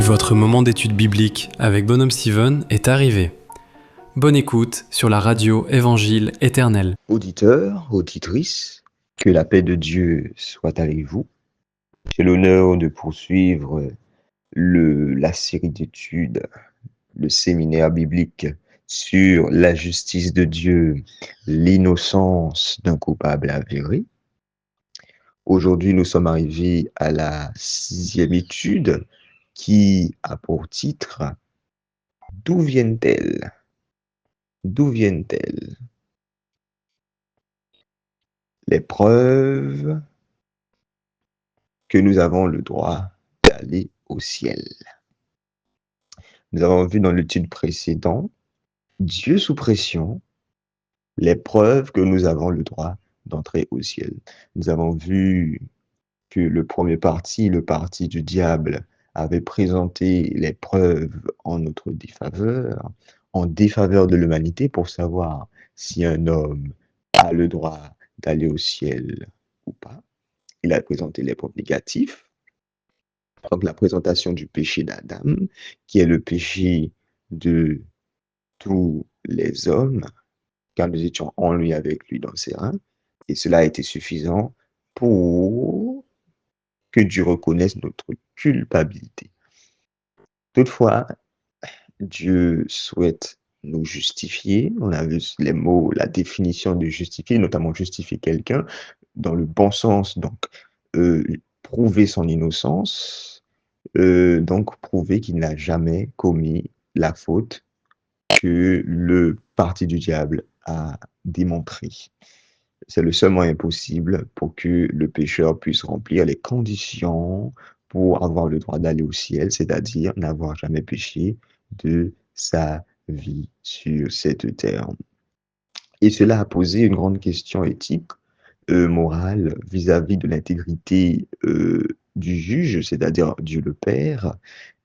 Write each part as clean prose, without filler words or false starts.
Votre moment d'étude biblique avec Bonhomme Steven est arrivé. Bonne écoute sur la radio Évangile Éternel. Auditeurs, auditrices, que la paix de Dieu soit avec vous. J'ai l'honneur de poursuivre la série d'études, le séminaire biblique sur la justice de Dieu, l'innocence d'un coupable avéré. Aujourd'hui, nous sommes arrivés à la 6e étude qui a pour titre « D'où viennent-elles ? D'où viennent-elles » Les preuves que nous avons le droit d'aller au ciel. Nous avons vu dans l'étude précédente, Dieu sous pression, les preuves que nous avons le droit d'entrer au ciel. Nous avons vu que le premier parti, le parti du diable, avait présenté les preuves en notre défaveur, en défaveur de l'humanité pour savoir si un homme a le droit d'aller au ciel ou pas. Il a présenté les preuves négatives. Donc la présentation du péché d'Adam, qui est le péché de tous les hommes, car nous étions en lui avec lui dans ses reins, et cela a été suffisant pour que Dieu reconnaisse notre culpabilité. Toutefois, Dieu souhaite nous justifier. On a vu les mots, la définition de justifier, notamment justifier quelqu'un dans le bon sens, donc prouver son innocence, donc prouver qu'il n'a jamais commis la faute que le parti du diable a démontré. C'est le seul moyen possible pour que le pécheur puisse remplir les conditions pour avoir le droit d'aller au ciel, c'est-à-dire n'avoir jamais péché de sa vie sur cette terre. Et cela a posé une grande question éthique, morale, vis-à-vis de l'intégrité du juge, c'est-à-dire Dieu le Père,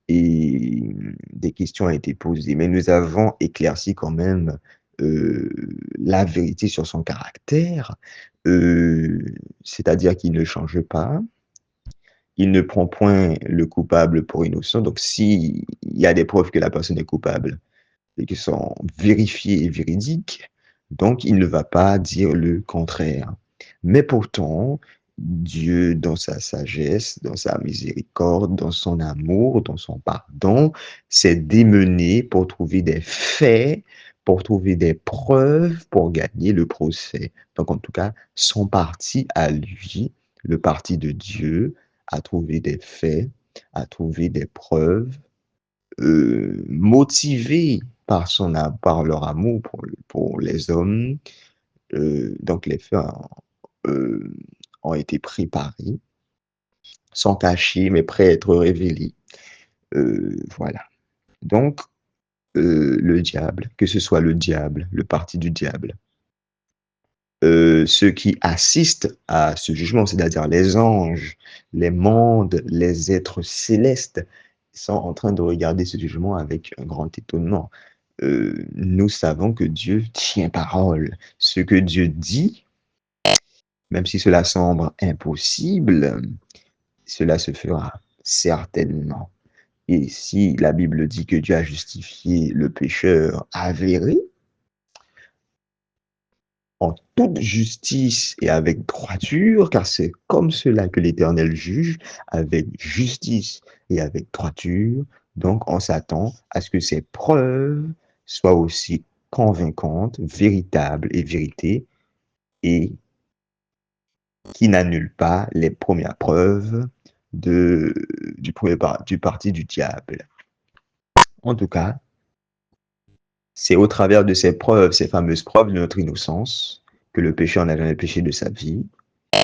et des questions ont été posées. Mais nous avons éclairci quand même la vérité sur son caractère, c'est-à-dire qu'il ne change pas, il ne prend point le coupable pour innocent. Donc, s'il y a des preuves que la personne est coupable et qui sont vérifiées et véridiques, donc il ne va pas dire le contraire. Mais pourtant, Dieu, dans sa sagesse, dans sa miséricorde, dans son amour, dans son pardon, s'est démené pour trouver des faits, pour trouver des preuves, pour gagner le procès. Donc, en tout cas, son parti à lui, le parti de Dieu, a trouvé des faits, a trouvé des preuves, motivés par leur amour pour les hommes. Donc, les faits euh, ont été préparés, sont cachés, mais prêts à être révélés. Voilà. Donc, le diable, que ce soit le diable, le parti du diable, ceux qui assistent à ce jugement, c'est-à-dire les anges, les mondes, les êtres célestes, sont en train de regarder ce jugement avec un grand étonnement. Nous savons que Dieu tient parole. Ce que Dieu dit, même si cela semble impossible, cela se fera certainement. Et si la Bible dit que Dieu a justifié le pécheur avéré, en toute justice et avec droiture, car c'est comme cela que l'Éternel juge, avec justice et avec droiture, donc on s'attend à ce que ces preuves soient aussi convaincantes, véritables et vérités, et qui n'annulent pas les premières preuves du parti du diable. En tout cas, c'est au travers de ces preuves, ces fameuses preuves de notre innocence, que le pécheur n'a jamais péché de sa vie,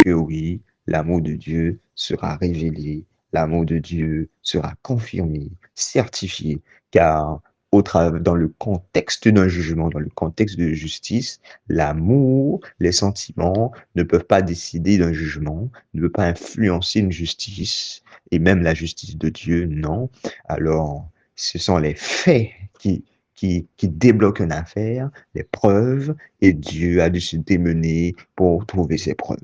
que oui, l'amour de Dieu sera révélé, l'amour de Dieu sera confirmé, certifié, car dans le contexte d'un jugement, dans le contexte de justice, l'amour, les sentiments ne peuvent pas décider d'un jugement, ne peuvent pas influencer une justice, et même la justice de Dieu, non. Alors, ce sont les faits qui débloquent une affaire, les preuves, et Dieu a dû se démener pour trouver ces preuves.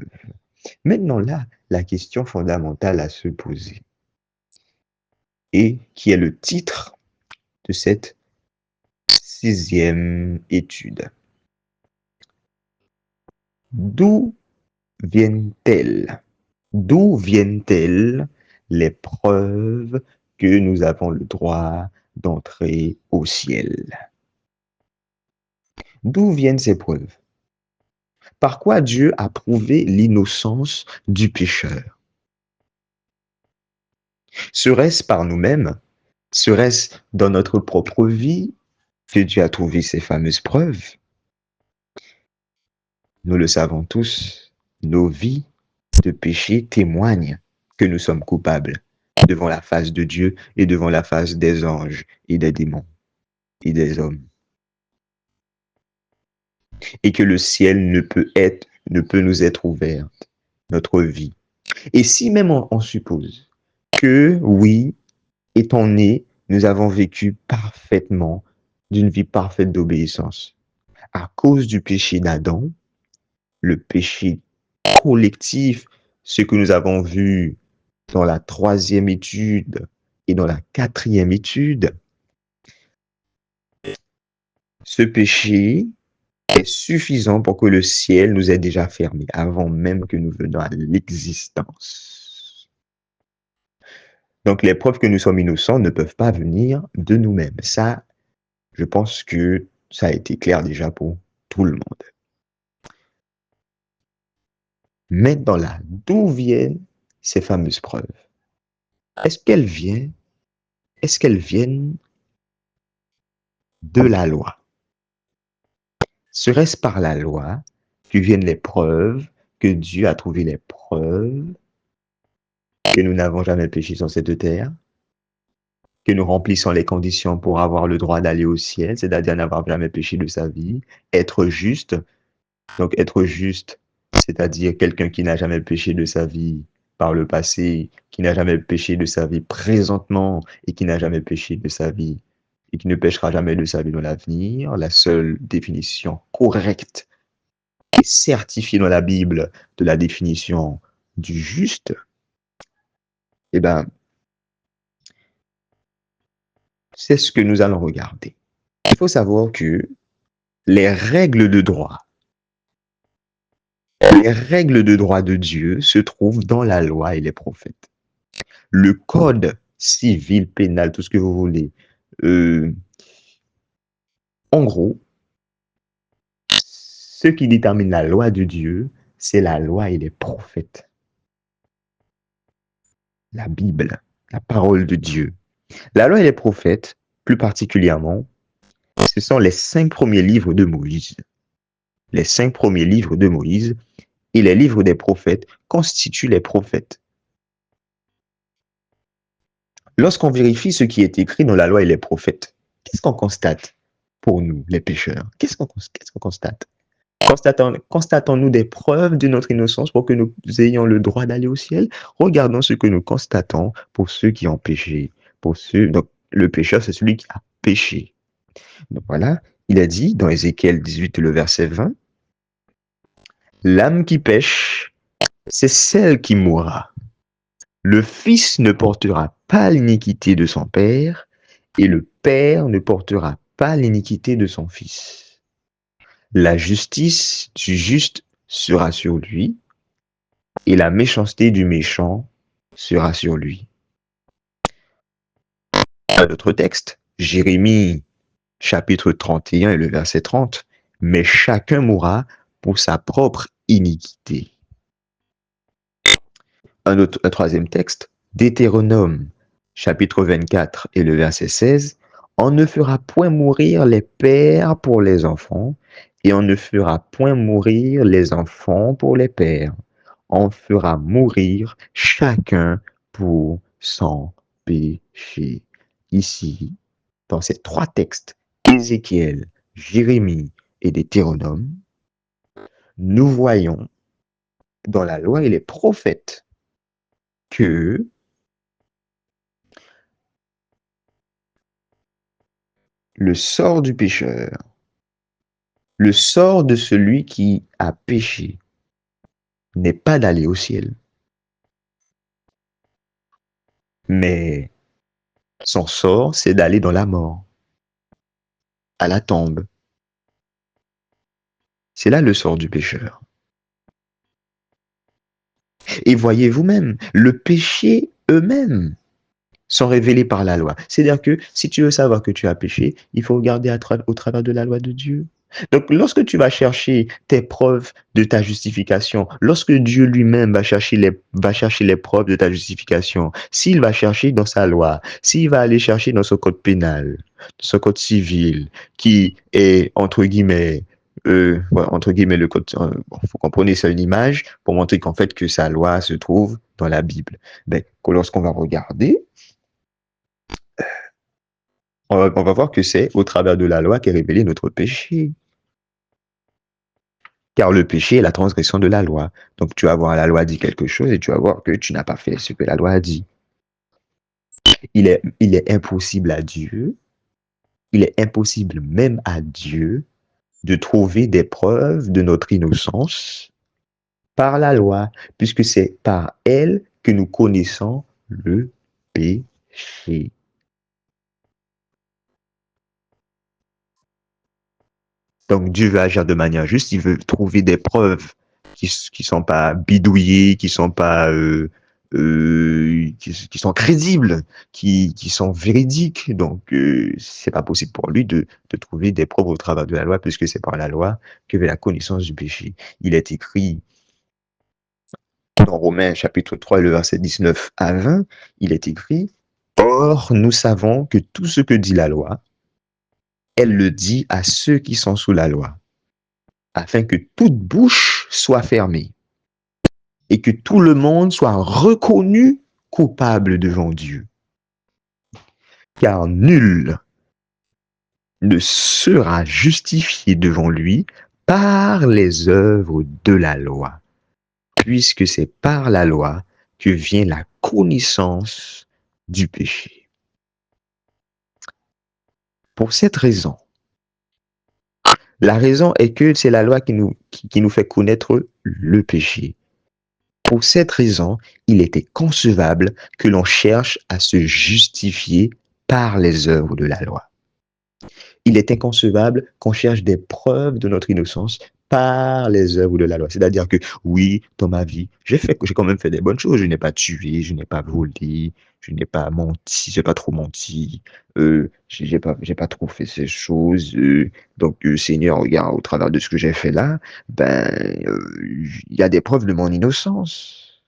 Maintenant là, la question fondamentale à se poser, et qui est le titre de cette 6e étude. D'où viennent-elles? D'où viennent-elles les preuves que nous avons le droit d'entrer au ciel? D'où viennent ces preuves? Par quoi Dieu a prouvé l'innocence du pécheur? Serait-ce par nous-mêmes? Serait-ce dans notre propre vie que Dieu a trouvé ces fameuses preuves? Nous le savons tous, nos vies de péché témoignent que nous sommes coupables devant la face de Dieu et devant la face des anges et des démons et des hommes. Et que le ciel ne peut nous être ouvert, notre vie. Et si même on suppose que, oui, étant nés, nous avons vécu parfaitement, d'une vie parfaite d'obéissance, à cause du péché d'Adam, le péché collectif, ce que nous avons vu dans la 3e étude et dans la 4e étude, ce péché est suffisant pour que le ciel nous ait déjà fermé avant même que nous venions à l'existence. Donc les preuves que nous sommes innocents ne peuvent pas venir de nous-mêmes. Ça, je pense que ça a été clair déjà pour tout le monde. Maintenant là, d'où viennent ces fameuses preuves? Est-ce qu'elles viennent de la loi? Serait-ce par la loi que viennent les preuves, que Dieu a trouvé les preuves que nous n'avons jamais péché sur cette terre, que nous remplissons les conditions pour avoir le droit d'aller au ciel, c'est-à-dire n'avoir jamais péché de sa vie, être juste, donc être juste, c'est-à-dire quelqu'un qui n'a jamais péché de sa vie par le passé, qui n'a jamais péché de sa vie présentement et qui n'a jamais péché de sa vie et qui ne péchera jamais de sa vie dans l'avenir. La seule définition correcte et certifiée dans la Bible de la définition du juste, eh ben, c'est ce que nous allons regarder. Il faut savoir que les règles de droit, de Dieu se trouvent dans la loi et les prophètes. Le code civil, pénal, tout ce que vous voulez. En gros, ce qui détermine la loi de Dieu, c'est la loi et les prophètes. La Bible, la parole de Dieu. La loi et les prophètes, plus particulièrement, ce sont les 5 premiers livres de Moïse. Les 5 premiers livres de Moïse et les livres des prophètes constituent les prophètes. Lorsqu'on vérifie ce qui est écrit dans la loi et les prophètes, qu'est-ce qu'on constate pour nous, les pécheurs? Qu'est-ce qu'on constate? Constatons-nous des preuves de notre innocence pour que nous ayons le droit d'aller au ciel? Regardons ce que nous constatons pour ceux qui ont péché. Donc, le pécheur, c'est celui qui a péché. Donc voilà, il a dit dans Ézéchiel 18, le verset 20, l'âme qui pêche, c'est celle qui mourra. Le fils ne portera pas l'iniquité de son père, et le père ne portera pas l'iniquité de son fils. La justice du juste sera sur lui, et la méchanceté du méchant sera sur lui. Un autre texte, Jérémie chapitre 31 et le verset 30, mais chacun mourra pour sa propre iniquité. Un troisième texte, Deutéronome chapitre 24 et le verset 16, on ne fera point mourir les pères pour les enfants, et on ne fera point mourir les enfants pour les pères. On fera mourir chacun pour son péché. Ici, dans ces 3 textes, Ézéchiel, Jérémie et Deutéronome, nous voyons dans la loi et les prophètes que le sort du pécheur, le sort de celui qui a péché, n'est pas d'aller au ciel, mais Son sort, c'est d'aller dans la mort, à la tombe. C'est là le sort du pécheur. Et voyez vous-même, le péché eux-mêmes sont révélés par la loi. C'est-à-dire que si tu veux savoir que tu as péché, il faut regarder au travers de la loi de Dieu. Donc, lorsque tu vas chercher tes preuves de ta justification, lorsque Dieu lui-même va chercher les preuves de ta justification, s'il va chercher dans sa loi, s'il va aller chercher dans son code pénal, son code civil, qui est, entre guillemets, le code, bon, faut comprendre, c'est une image pour montrer qu'en fait, que sa loi se trouve dans la Bible. Ben, que lorsqu'on va regarder, on va voir que c'est au travers de la loi qu'est révélé notre péché. Car le péché est la transgression de la loi. Donc tu vas voir la loi dit quelque chose et tu vas voir que tu n'as pas fait ce que la loi a dit. Il est impossible à Dieu, il est impossible même à Dieu de trouver des preuves de notre innocence par la loi, puisque c'est par elle que nous connaissons le péché. Donc Dieu veut agir de manière juste, il veut trouver des preuves qui sont pas bidouillées, qui sont crédibles, qui sont véridiques. Donc c'est pas possible pour lui de trouver des preuves au travers de la loi, puisque c'est par la loi que vient la connaissance du péché. Il est écrit dans Romains chapitre 3, le verset 19 à 20, il est écrit: Or, nous savons que tout ce que dit la loi, elle le dit à ceux qui sont sous la loi, afin que toute bouche soit fermée et que tout le monde soit reconnu coupable devant Dieu. Car nul ne sera justifié devant lui par les œuvres de la loi, puisque c'est par la loi que vient la connaissance du péché. Pour cette raison, la raison est que c'est la loi qui nous fait connaître le péché. Pour cette raison, il était concevable que l'on cherche à se justifier par les œuvres de la loi. Il est inconcevable qu'on cherche des preuves de notre innocence par les œuvres de la loi. C'est-à-dire que oui, dans ma vie, j'ai quand même fait des bonnes choses. Je n'ai pas tué, je n'ai pas volé, je n'ai pas menti, j'ai pas trop menti, j'ai pas trop fait ces choses. Donc, Seigneur, regarde, au travers de ce que j'ai fait là, il y a des preuves de mon innocence.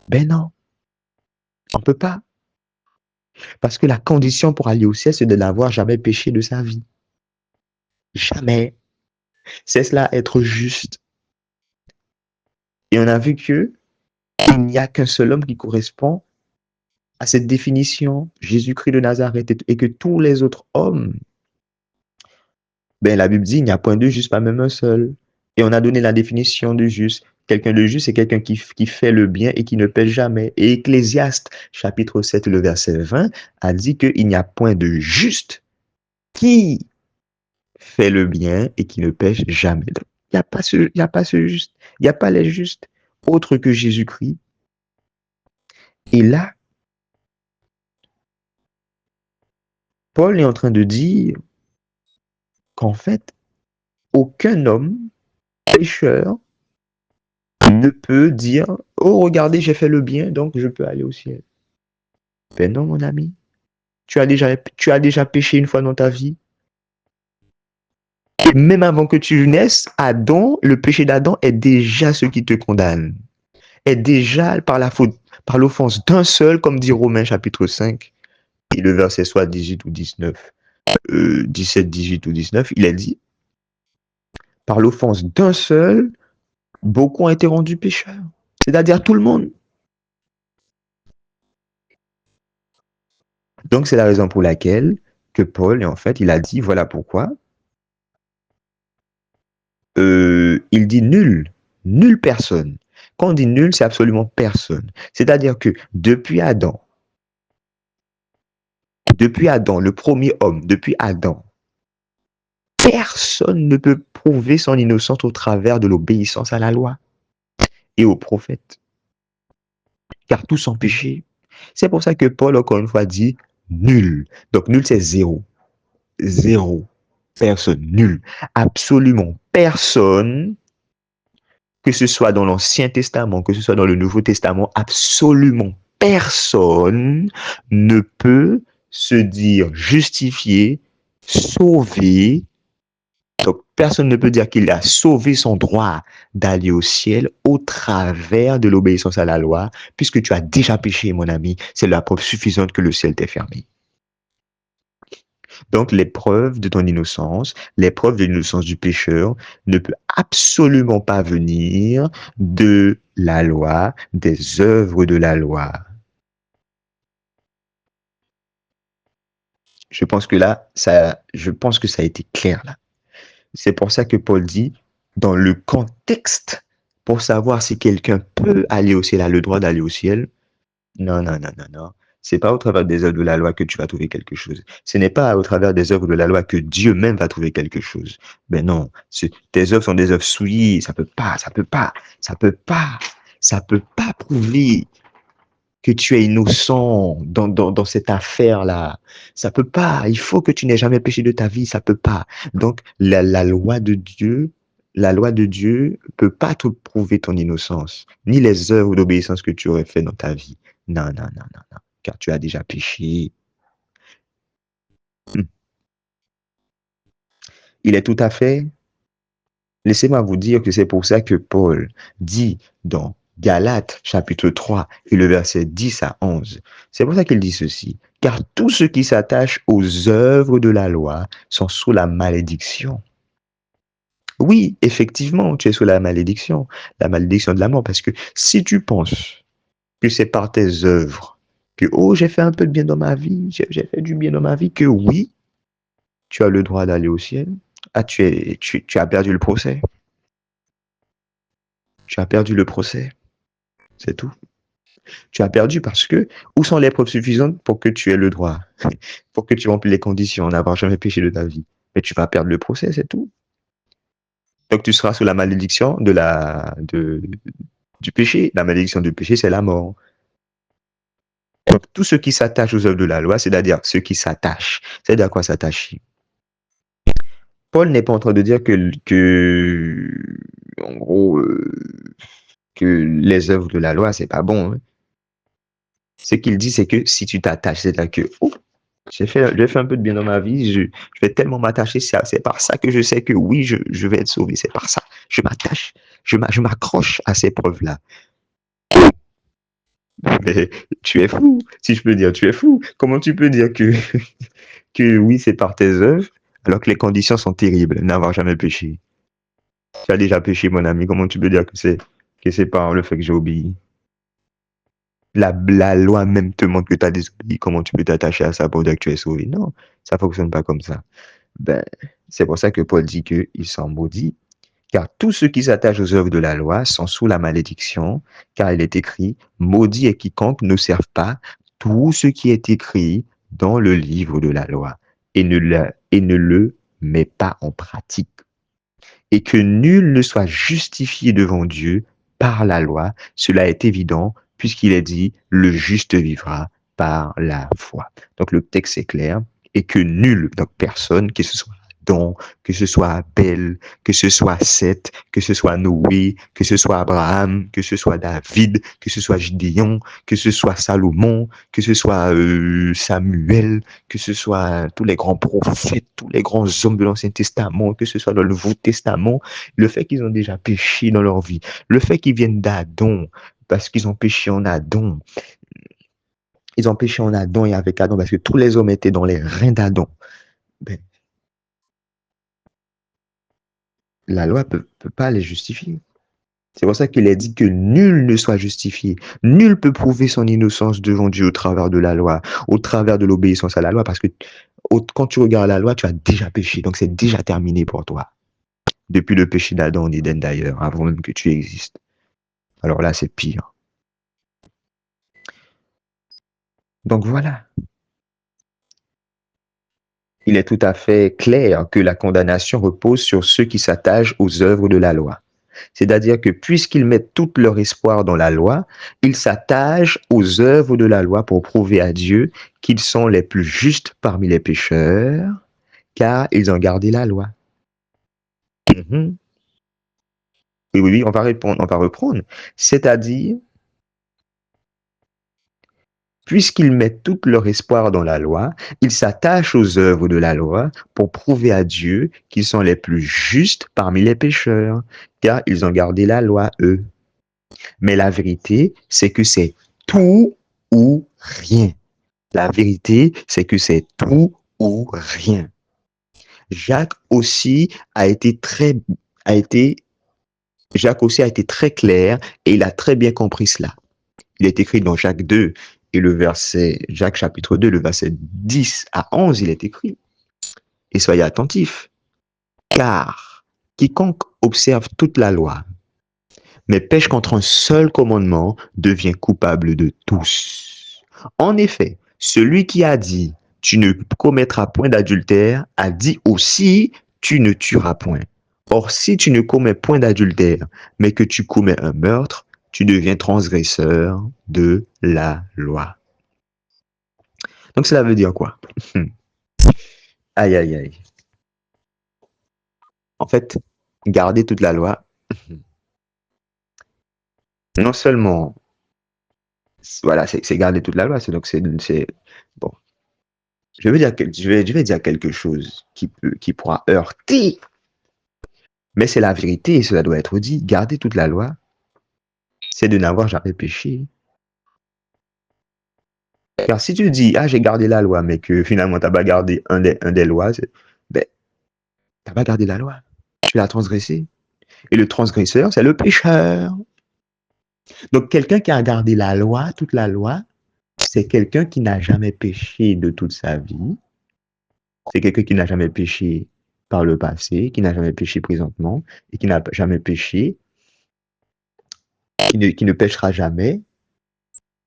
Ben non, on peut pas. Parce que la condition pour aller au ciel, c'est de n'avoir jamais péché de sa vie. Jamais. C'est cela être juste. Et on a vu que il n'y a qu'un seul homme qui correspond à cette définition, Jésus-Christ de Nazareth, et que tous les autres hommes, ben la Bible dit, il n'y a point de juste, pas même un seul. Et on a donné la définition de juste. Quelqu'un de juste, c'est quelqu'un qui fait le bien et qui ne pêche jamais. Et Ecclésiaste, chapitre 7, le verset 20, a dit qu'il n'y a point de juste qui fait le bien et qui ne pêche jamais. Donc, il n'y a pas ce juste. Il n'y a pas les justes autres que Jésus-Christ. Et là, Paul est en train de dire qu'en fait, aucun homme pécheur ne peut dire: oh, regardez, j'ai fait le bien, donc je peux aller au ciel. Ben non, mon ami. Tu as déjà péché une fois dans ta vie. Et même avant que tu naisses, Adam, le péché d'Adam est déjà ce qui te condamne. Est déjà par la faute, par l'offense d'un seul, comme dit Romains chapitre 5, et le verset soit 18 ou 19, 17, 18 ou 19, il est dit: par l'offense d'un seul, beaucoup ont été rendus pécheurs. C'est-à-dire tout le monde. Donc c'est la raison pour laquelle que Paul, en fait, il a dit, voilà pourquoi. Il dit nulle personne. Quand on dit nul, c'est absolument personne. C'est-à-dire que depuis Adam, le premier homme, depuis Adam, personne ne peut prouver son innocence au travers de l'obéissance à la loi et aux prophètes. Car tous sont péchés. C'est pour ça que Paul, encore une fois, dit: nul. Donc, nul, c'est zéro. Zéro. Personne. Nul. Absolument personne, que ce soit dans l'Ancien Testament, que ce soit dans le Nouveau Testament, absolument personne ne peut se dire justifié, sauvé. Donc, personne ne peut dire qu'il a sauvé son droit d'aller au ciel au travers de l'obéissance à la loi, puisque tu as déjà péché, mon ami. C'est la preuve suffisante que le ciel t'est fermé. Donc, l'épreuve de ton innocence, l'épreuve de l'innocence du pécheur ne peut absolument pas venir de la loi, des œuvres de la loi. Je pense que ça a été clair là. C'est pour ça que Paul dit, dans le contexte, pour savoir si quelqu'un peut aller au ciel, a le droit d'aller au ciel, non, non, non, non, non. C'est pas au travers des œuvres de la loi que tu vas trouver quelque chose. Ce n'est pas au travers des œuvres de la loi que Dieu même va trouver quelque chose. Ben non, tes œuvres sont des œuvres souillées. Ça peut pas, ça peut pas, ça peut pas, ça peut pas prouver que tu es innocent dans cette affaire-là. Ça peut pas. Il faut que tu n'aies jamais péché de ta vie. Ça peut pas. Donc, la loi de Dieu peut pas te prouver ton innocence, ni les œuvres d'obéissance que tu aurais fait dans ta vie. Non, non, non, non, non. Car tu as déjà péché. Hmm. Il est tout à fait. Laissez-moi vous dire que c'est pour ça que Paul dit dans Galates chapitre 3 et le verset 10 à 11. C'est pour ça qu'il dit ceci. Car tous ceux qui s'attachent aux œuvres de la loi sont sous la malédiction. Oui, effectivement, tu es sous la malédiction de la mort. Parce que si tu penses que c'est par tes œuvres que, oh, j'ai fait un peu de bien dans ma vie, j'ai fait du bien dans ma vie, que oui, tu as le droit d'aller au ciel. Ah, tu as perdu le procès. Tu as perdu le procès. C'est tout. Tu as perdu parce que où sont les preuves suffisantes pour que tu aies le droit, pour que tu remplis les conditions, n'avoir jamais péché de ta vie. Mais tu vas perdre le procès, c'est tout. Donc tu seras sous la malédiction du péché. La malédiction du péché, c'est la mort. Donc tous ceux qui s'attachent aux œuvres de la loi, c'est-à-dire ceux qui s'attachent, c'est-à-dire à quoi s'attacher. Paul n'est pas en train de dire en gros, que les œuvres de la loi, c'est pas bon. Hein. Ce qu'il dit, c'est que si tu t'attaches, c'est-à-dire que oh, j'ai fait un peu de bien dans ma vie, je vais tellement m'attacher, c'est par ça que je sais que oui, je vais être sauvé, c'est par ça. Je m'attache, je m'accroche à ces preuves-là. Mais tu es fou, si je peux dire, tu es fou. Comment tu peux dire que oui, c'est par tes œuvres, alors que les conditions sont terribles, n'avoir jamais péché. Tu as déjà péché, mon ami, comment tu peux dire que c'est par le fait que j'ai obéi? La loi même te montre que tu as désobéi. Comment tu peux t'attacher à ça pour dire que tu es sauvé? Non, ça ne fonctionne pas comme ça. Ben, c'est pour ça que Paul dit qu'ils sont maudits, car tous ceux qui s'attachent aux œuvres de la loi sont sous la malédiction, car il est écrit, maudit est quiconque ne serve pas tout ce qui est écrit dans le livre de la loi et ne le met pas en pratique. Et que nul ne soit justifié devant Dieu par la loi, cela est évident, puisqu'il est dit, le juste vivra par la foi. Donc le texte est clair, et que nul, donc personne, que ce soit Adam, que ce soit Abel, que ce soit Seth, que ce soit Noé, que ce soit Abraham, que ce soit David, que ce soit Gideon, que ce soit Salomon, que ce soit Samuel, que ce soit tous les grands prophètes, tous les grands hommes de l'Ancien Testament, que ce soit dans le Nouveau Testament, le fait qu'ils ont déjà péché dans leur vie, le fait qu'ils viennent d'Adam, parce qu'ils ont péché en Adam, ils ont péché en Adam et avec Adam, parce que tous les hommes étaient dans les reins d'Adam. Ben, la loi peut pas les justifier. C'est pour ça qu'il est dit que nul ne soit justifié. Nul peut prouver son innocence devant Dieu au travers de la loi, au travers de l'obéissance à la loi, parce que quand tu regardes la loi, tu as déjà péché, donc c'est déjà terminé pour toi. Depuis le péché d'Adam en Éden d'ailleurs, avant même que tu existes. Alors là, c'est pire. Donc voilà. Il est tout à fait clair que la condamnation repose sur ceux qui s'attachent aux œuvres de la loi. C'est-à-dire que puisqu'ils mettent tout leur espoir dans la loi, ils s'attachent aux œuvres de la loi pour prouver à Dieu qu'ils sont les plus justes parmi les pécheurs, car ils ont gardé la loi. Mhm. Oui, oui, oui, on va répondre, on va reprendre. C'est-à-dire, puisqu'ils mettent tout leur espoir dans la loi, ils s'attachent aux œuvres de la loi pour prouver à Dieu qu'ils sont les plus justes parmi les pécheurs, car ils ont gardé la loi, eux. Mais la vérité, c'est que c'est tout ou rien. La vérité, c'est que c'est tout ou rien. Jacques aussi a été a été, Jacques aussi a été très clair et il a très bien compris cela. Il est écrit dans Jacques 2 et Jacques chapitre 2, le verset 10 à 11, il est écrit. Et soyez attentifs, car quiconque observe toute la loi, mais pêche contre un seul commandement, devient coupable de tous. En effet, celui qui a dit tu ne commettras point d'adultère a dit aussi tu ne tueras point. Or, si tu ne commets point d'adultère, mais que tu commets un meurtre, tu deviens transgresseur de la loi. Donc, cela veut dire quoi? Aïe, aïe, aïe. En fait, garder toute la loi, non seulement, voilà, c'est garder toute la loi, donc bon. Je vais dire quelque chose qui pourra heurter, mais c'est la vérité et cela doit être dit. Garder toute la loi, c'est de n'avoir jamais péché. Car si tu dis, ah, j'ai gardé la loi, mais que finalement, tu n'as pas gardé un des lois, ben, tu n'as pas gardé la loi. Tu l'as transgressé. Et le transgresseur, c'est le pécheur. Donc, quelqu'un qui a gardé la loi, toute la loi, c'est quelqu'un qui n'a jamais péché de toute sa vie. C'est quelqu'un qui n'a jamais péché par le passé, qui n'a jamais péché présentement, et qui n'a jamais péché, qui ne pêchera jamais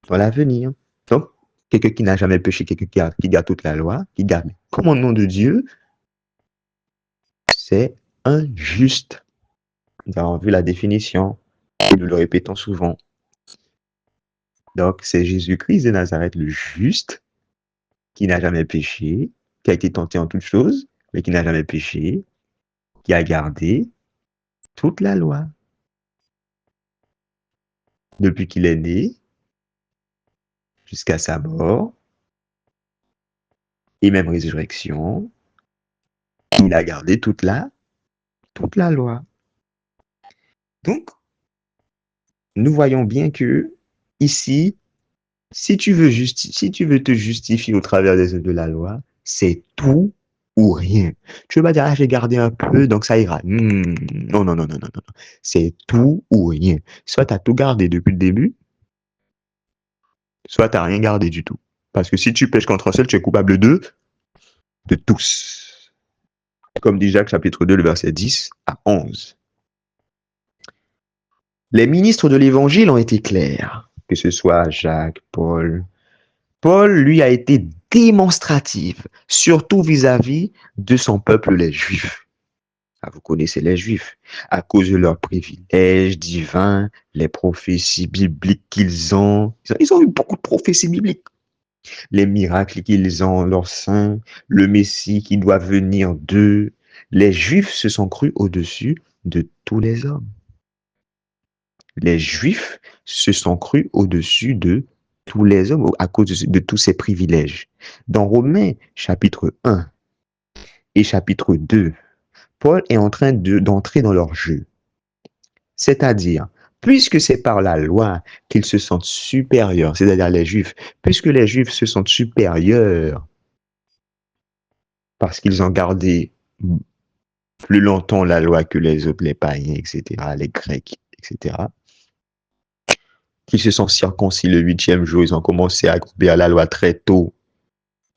dans l'avenir. Donc, quelqu'un qui n'a jamais péché, quelqu'un qui garde toute la loi, qui garde le commandement de Dieu, c'est un juste. Nous avons vu la définition, et nous le répétons souvent. Donc, c'est Jésus-Christ de Nazareth, le juste, qui n'a jamais péché, qui a été tenté en toutes choses, mais qui n'a jamais péché, qui a gardé toute la loi. Depuis qu'il est né, jusqu'à sa mort, et même résurrection, il a gardé toute la loi. Donc, nous voyons bien que, ici, si tu veux te justifier au travers des œuvres de la loi, c'est tout ou rien. Tu veux pas dire, ah, j'ai gardé un peu, donc ça ira. Non, non, non, non, non, non. C'est tout ou rien. Soit tu as tout gardé depuis le début, soit tu n'as rien gardé du tout. Parce que si tu pêches contre un seul, tu es coupable de tous. Comme dit Jacques chapitre 2, le verset 10 à 11. Les ministres de l'Évangile ont été clairs, que ce soit Jacques, Paul. Paul, lui, a été démonstratif, surtout vis-à-vis de son peuple, les Juifs. Ah, vous connaissez les Juifs, à cause de leurs privilèges divins, les prophéties bibliques qu'ils ont. Ils ont eu beaucoup de prophéties bibliques. Les miracles qu'ils ont, leur sein, le Messie qui doit venir d'eux. Les Juifs se sont crus au-dessus de tous les hommes. Les Juifs se sont crus au-dessus de tous les hommes à cause de tous ces privilèges. Dans Romains chapitre 1 et chapitre 2, Paul est en train d'entrer dans leur jeu. C'est-à-dire, puisque c'est par la loi qu'ils se sentent supérieurs, c'est-à-dire les Juifs, puisque les Juifs se sentent supérieurs parce qu'ils ont gardé plus longtemps la loi que les autres, les païens, etc., les Grecs, etc., qui se sont circoncis le 8e jour, ils ont commencé à obéir à la loi très tôt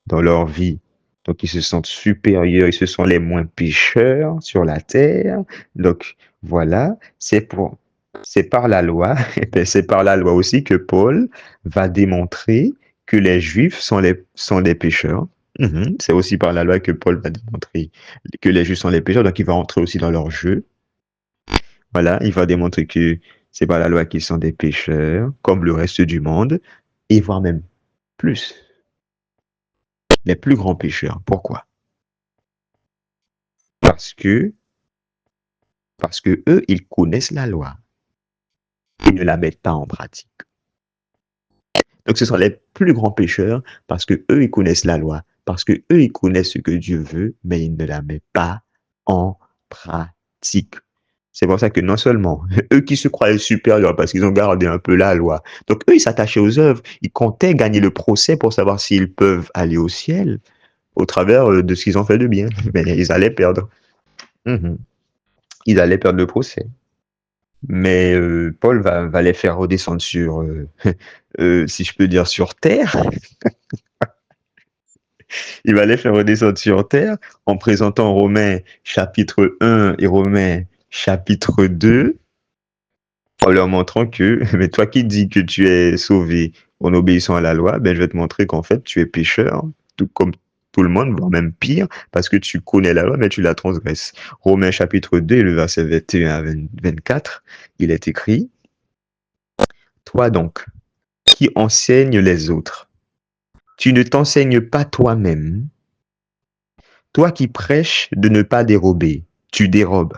dans leur vie. Donc, ils se sentent supérieurs, ils se sont les moins pécheurs sur la terre. Donc, voilà, c'est par la loi, et bien c'est par la loi aussi que Paul va démontrer que les Juifs sont les pécheurs. C'est aussi par la loi que Paul va démontrer que les Juifs sont les pécheurs, donc il va entrer aussi dans leur jeu. Voilà, il va démontrer que c'est par la loi qu'ils sont des pécheurs, comme le reste du monde, et voire même plus, les plus grands pécheurs. Pourquoi? Parce que, parce que eux, ils connaissent la loi. Ils ne la mettent pas en pratique. Donc, ce sont les plus grands pécheurs parce que eux, ils connaissent la loi, parce que eux, ils connaissent ce que Dieu veut, mais ils ne la mettent pas en pratique. C'est pour ça que non seulement eux qui se croyaient supérieurs parce qu'ils ont gardé un peu la loi, donc eux, ils s'attachaient aux œuvres, ils comptaient gagner le procès pour savoir s'ils peuvent aller au ciel au travers de ce qu'ils ont fait de bien, mais ils allaient perdre. Mhm. Ils allaient perdre le procès. Mais Paul va les faire redescendre sur, si je peux dire, sur terre. Il va les faire redescendre sur terre en présentant Romains chapitre 1 et Romains chapitre 2, en leur montrant que, mais toi qui dis que tu es sauvé en obéissant à la loi, ben je vais te montrer qu'en fait tu es pécheur, tout comme tout le monde, voire même pire, parce que tu connais la loi, mais tu la transgresses. Romains chapitre 2, le verset 21 à 24, il est écrit, toi donc, qui enseignes les autres, tu ne t'enseignes pas toi-même. Toi qui prêches de ne pas dérober, tu dérobes.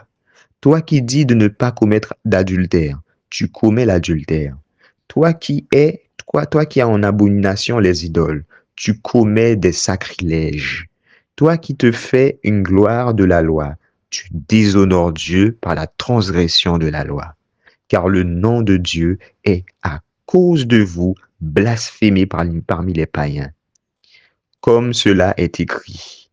Toi qui dis de ne pas commettre d'adultère, tu commets l'adultère. Toi qui as en abomination les idoles, tu commets des sacrilèges. Toi qui te fais une gloire de la loi, tu déshonores Dieu par la transgression de la loi. Car le nom de Dieu est à cause de vous blasphémé parmi les païens, comme cela est écrit.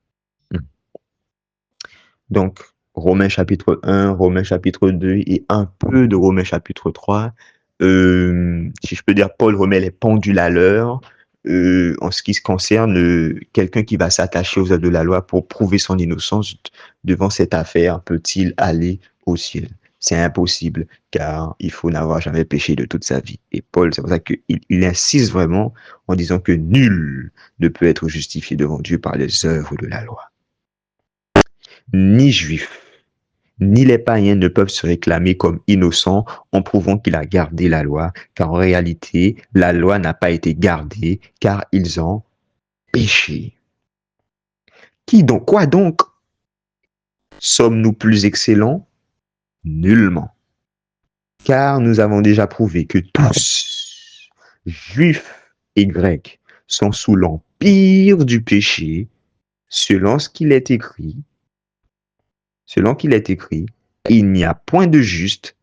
Donc, Romains chapitre 1, Romains chapitre 2 et un peu de Romains chapitre 3. Si je peux dire, Paul remet les pendules à l'heure en ce qui se concerne quelqu'un qui va s'attacher aux œuvres de la loi pour prouver son innocence devant cette affaire. Peut-il aller au ciel? C'est impossible, car il faut n'avoir jamais péché de toute sa vie. Et Paul, c'est pour ça qu'il insiste vraiment en disant que nul ne peut être justifié devant Dieu par les œuvres de la loi. Ni juif, ni les païens ne peuvent se réclamer comme innocents en prouvant qu'il a gardé la loi, car en réalité, la loi n'a pas été gardée, car ils ont péché. Quoi donc? Sommes-nous plus excellents? Nullement. Car nous avons déjà prouvé que tous, juifs et grecs, sont sous l'empire du péché, selon ce qu'il est écrit. Selon qu'il est écrit, il n'y a point de juste,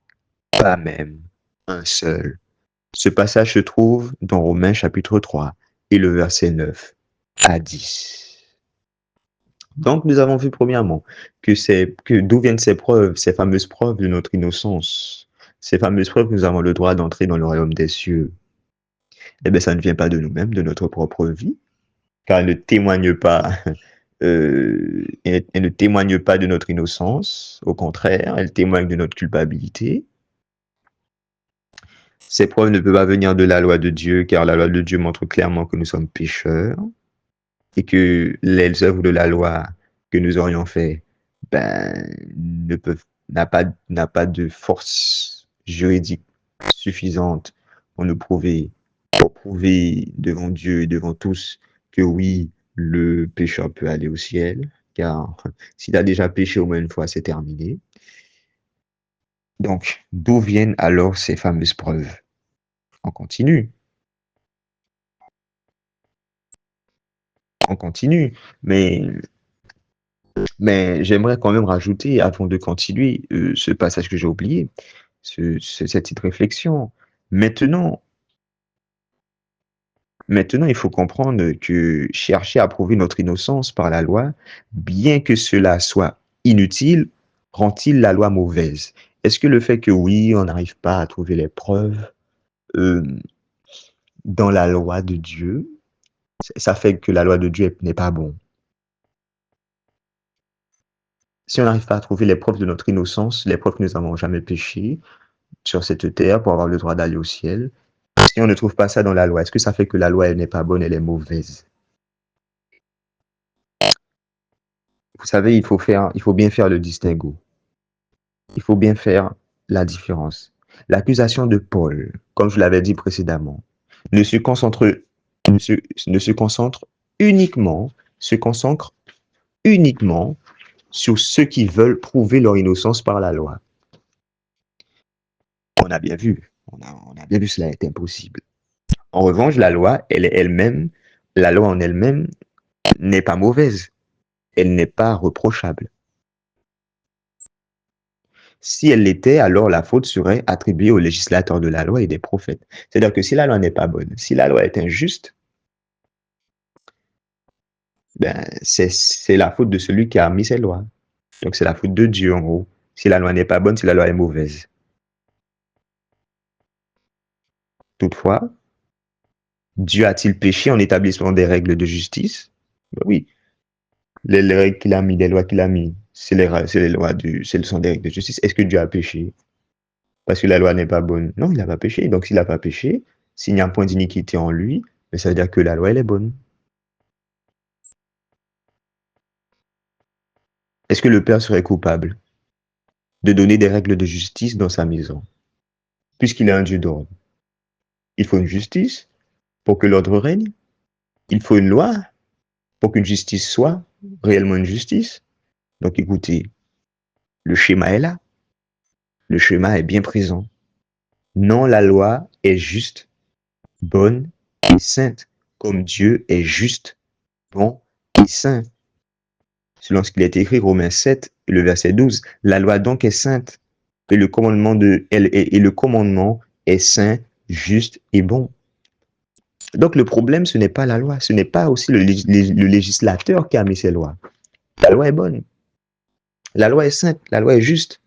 pas même un seul. Ce passage se trouve dans Romains chapitre 3 et le verset 9 à 10. Donc nous avons vu premièrement que d'où viennent ces preuves, ces fameuses preuves de notre innocence, ces fameuses preuves que nous avons le droit d'entrer dans le royaume des cieux. Eh bien, ça ne vient pas de nous-mêmes, de notre propre vie, car elle ne témoigne pas, elle ne témoigne pas de notre innocence. Au contraire, elle témoigne de notre culpabilité. Ces preuves ne peuvent pas venir de la loi de Dieu, car la loi de Dieu montre clairement que nous sommes pécheurs et que les œuvres de la loi que nous aurions fait, ne peuvent, n'a pas de force juridique suffisante pour nous prouver, pour prouver devant Dieu et devant tous que oui, le pécheur peut aller au ciel, car s'il a déjà péché au moins une fois, c'est terminé. Donc, d'où viennent alors ces fameuses preuves? On continue. On continue. Mais j'aimerais quand même rajouter, avant de continuer, ce passage que j'ai oublié, cette petite réflexion. Maintenant, maintenant, il faut comprendre que chercher à prouver notre innocence par la loi, bien que cela soit inutile, rend-il la loi mauvaise? Est-ce que le fait que oui, on n'arrive pas à trouver les preuves euh, dans la loi de Dieu, ça fait que la loi de Dieu n'est pas bon? Si on n'arrive pas à trouver les preuves de notre innocence, les preuves que nous n'avons jamais péché sur cette terre pour avoir le droit d'aller au ciel, si on ne trouve pas ça dans la loi, est-ce que ça fait que la loi, elle n'est pas bonne, elle est mauvaise? Vous savez, il faut bien faire le distinguo. Il faut bien faire la différence. L'accusation de Paul, comme je l'avais dit précédemment, ne se concentre, ne se concentre uniquement, se concentre uniquement sur ceux qui veulent prouver leur innocence par la loi. On a bien vu, on a bien vu cela est impossible. En revanche, la loi, elle est elle-même, la loi en elle-même n'est pas mauvaise, elle n'est pas reprochable. Si elle l'était, alors la faute serait attribuée aux législateurs de la loi et des prophètes. C'est-à-dire que si la loi n'est pas bonne, si la loi est injuste, ben, c'est la faute de celui qui a mis ces lois. Donc c'est la faute de Dieu en gros. Si la loi n'est pas bonne, si la loi est mauvaise. Toutefois, Dieu a-t-il péché en établissant des règles de justice? Ben oui, les règles qu'il a mis, les lois qu'il a mis, c'est les lois ce sont des règles de justice. Est-ce que Dieu a péché parce que la loi n'est pas bonne? Non, il n'a pas péché. Donc s'il n'a pas péché, s'il n'y a point d'iniquité en lui, ben, ça veut dire que la loi elle est bonne. Est-ce que le Père serait coupable de donner des règles de justice dans sa maison, puisqu'il est un Dieu d'ordre? Il faut une justice pour que l'ordre règne. Il faut une loi pour qu'une justice soit réellement une justice. Donc écoutez, le schéma est là. Le schéma est bien présent. Non, la loi est juste, bonne et sainte, comme Dieu est juste, bon et saint. Selon ce qu'il est écrit, Romains 7, le verset 12, la loi donc est sainte, et le commandement est saint, juste et bon. Donc le problème, ce n'est pas la loi, ce n'est pas aussi le législateur qui a mis ces lois. La loi est bonne, la loi est sainte, la loi est juste.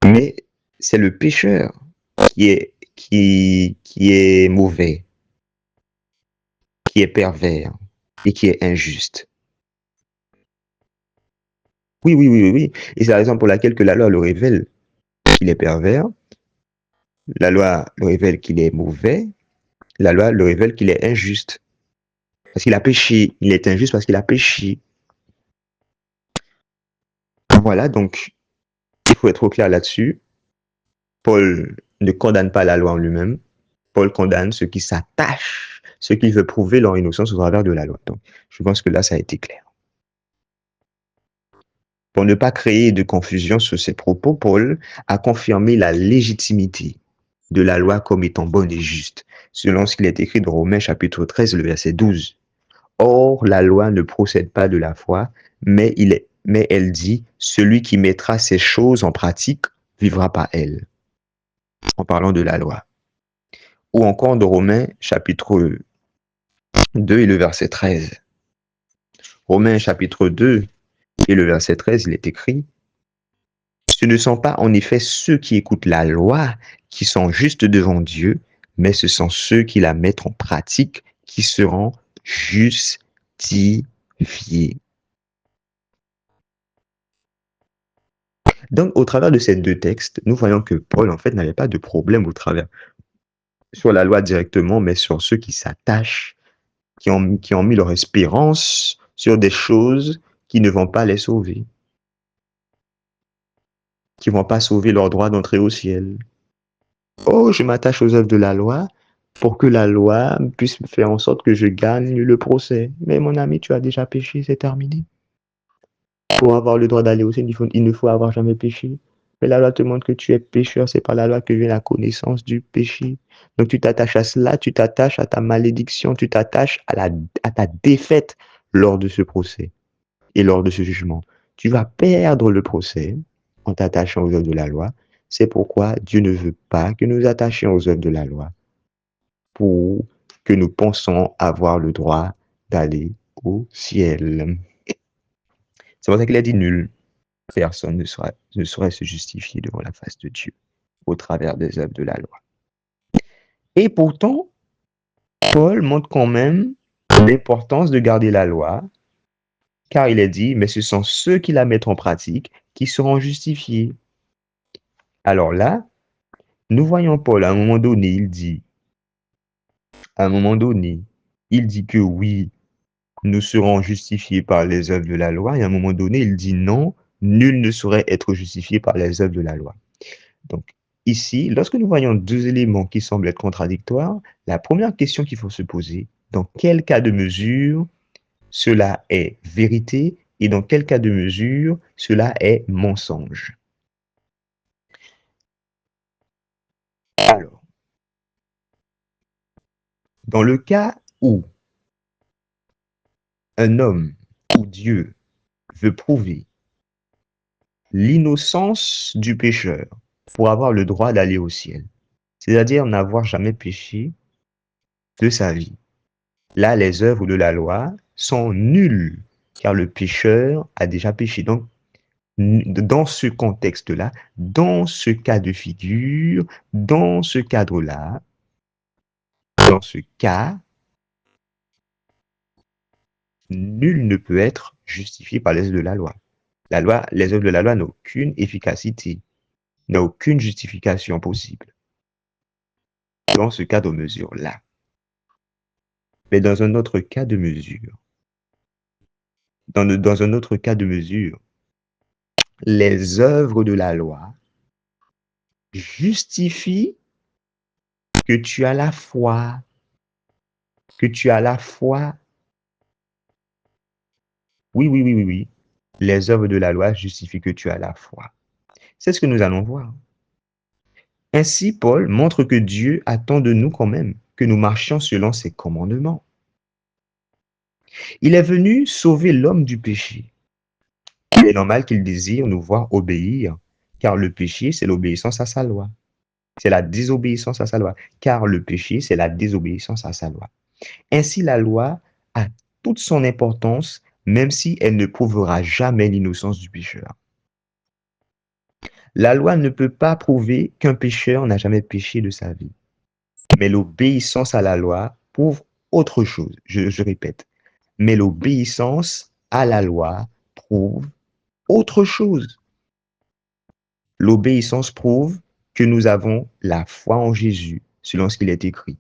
Mais c'est le pécheur qui est mauvais, qui est pervers et qui est injuste. Oui, oui, oui, oui, oui. Et c'est la raison pour laquelle que la loi le révèle qu'il est pervers, la loi le révèle qu'il est mauvais, la loi le révèle qu'il est injuste. Parce qu'il a péché. Il est injuste parce qu'il a péché. Voilà, donc il faut être au clair là-dessus. Paul ne condamne pas la loi en lui-même. Paul condamne ceux qui s'attachent, ceux qui veulent prouver leur innocence au travers de la loi. Donc, je pense que là, ça a été clair. Pour ne pas créer de confusion sur ces propos, Paul a confirmé la légitimité de la loi comme étant bonne et juste, selon ce qu'il est écrit dans Romains chapitre 13, le verset 12. Or, la loi ne procède pas de la foi, mais elle dit, celui qui mettra ces choses en pratique vivra par elles. En parlant de la loi. Ou encore de Romains chapitre 2 et le verset 13. Romains chapitre 2 et le verset 13, il est écrit, ce ne sont pas en effet ceux qui écoutent la loi qui sont justes devant Dieu, mais ce sont ceux qui la mettent en pratique qui seront justifiés. Donc, au travers de ces deux textes, nous voyons que Paul, en fait, n'avait pas de problème au travers sur la loi directement, mais sur ceux qui s'attachent, qui ont mis leur espérance sur des choses qui ne vont pas les sauver, qui ne vont pas sauver leur droit d'entrer au ciel. Oh, je m'attache aux œuvres de la loi pour que la loi puisse faire en sorte que je gagne le procès. Mais mon ami, tu as déjà péché, c'est terminé. Pour avoir le droit d'aller au ciel, il ne faut avoir jamais péché. Mais la loi te montre que tu es pécheur, c'est par la loi que vient la connaissance du péché. Donc tu t'attaches à cela, tu t'attaches à ta malédiction, tu t'attaches à ta défaite lors de ce procès et lors de ce jugement. Tu vas perdre le procès en t'attachant aux œuvres de la loi. C'est pourquoi Dieu ne veut pas que nous attachions aux œuvres de la loi pour que nous pensions avoir le droit d'aller au ciel. C'est pour ça qu'il a dit nul. Personne ne saurait se justifier devant la face de Dieu au travers des œuvres de la loi. Et pourtant, Paul montre quand même l'importance de garder la loi, car il est dit, mais ce sont ceux qui la mettent en pratique qui seront justifiés. Alors là, nous voyons Paul, à un moment donné, il dit que oui, nous serons justifiés par les œuvres de la loi, et à un moment donné, il dit non, nul ne saurait être justifié par les œuvres de la loi. Donc, ici, lorsque nous voyons deux éléments qui semblent être contradictoires, la première question qu'il faut se poser, dans quel cas de mesure cela est vérité et dans quel cas de mesure cela est mensonge? Alors, dans le cas où un homme ou Dieu veut prouver l'innocence du pécheur pour avoir le droit d'aller au ciel, c'est-à-dire n'avoir jamais péché de sa vie. Là, les œuvres de la loi sont nulles, car le pécheur a déjà péché. Donc, dans ce contexte-là, dans ce cas de figure, dans ce cadre-là, dans ce cas, nul ne peut être justifié par les œuvres de la loi. Les œuvres de la loi n'ont aucune efficacité, n'ont aucune justification possible dans ce cas de mesure-là. Mais dans un autre cas de mesure, dans un autre cas de mesure, les œuvres de la loi justifient que tu as la foi, que tu as la foi. Oui, oui, oui, oui, oui. Les œuvres de la loi justifient que tu as la foi. C'est ce que nous allons voir. Ainsi, Paul montre que Dieu attend de nous quand même que nous marchions selon ses commandements. Il est venu sauver l'homme du péché. Il est normal qu'il désire nous voir obéir, car le péché, c'est l'obéissance à sa loi. C'est la désobéissance à sa loi, car le péché, c'est la désobéissance à sa loi. Ainsi, la loi a toute son importance, même si elle ne prouvera jamais l'innocence du pécheur. La loi ne peut pas prouver qu'un pécheur n'a jamais péché de sa vie. Mais l'obéissance à la loi prouve autre chose. Je répète. Mais l'obéissance à la loi prouve autre chose. L'obéissance prouve que nous avons la foi en Jésus, selon ce qu'il est écrit.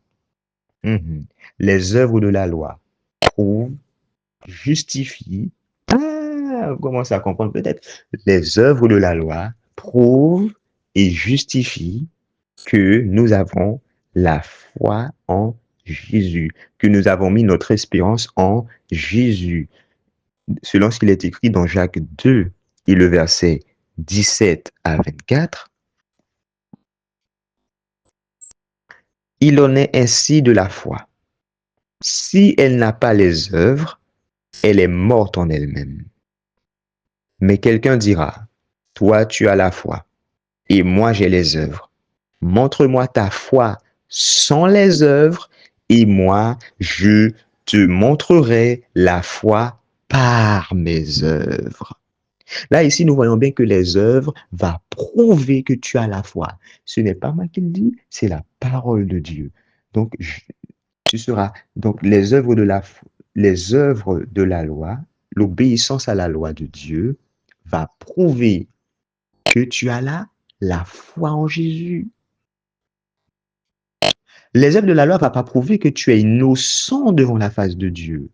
Les œuvres de la loi prouvent, justifient. Ah, on commence à comprendre peut-être. Les œuvres de la loi prouvent et justifient que nous avons la foi en Jésus, que nous avons mis notre espérance en Jésus. Selon ce qu'il est écrit dans Jacques 2 et le verset 17 à 24, il en est ainsi de la foi. Si elle n'a pas les œuvres, elle est morte en elle-même. Mais quelqu'un dira, toi tu as la foi, et moi j'ai les œuvres. Montre-moi ta foi sans les œuvres, et moi je te montrerai la foi par mes œuvres. Là, ici, nous voyons bien que les œuvres vont prouver que tu as la foi. Ce n'est pas moi qui le dis, c'est la parole de Dieu. Donc, tu seras, donc les œuvres de la loi, l'obéissance à la loi de Dieu va prouver que tu as la foi en Jésus. Les œuvres de la loi ne vont pas prouver que tu es innocent devant la face de Dieu,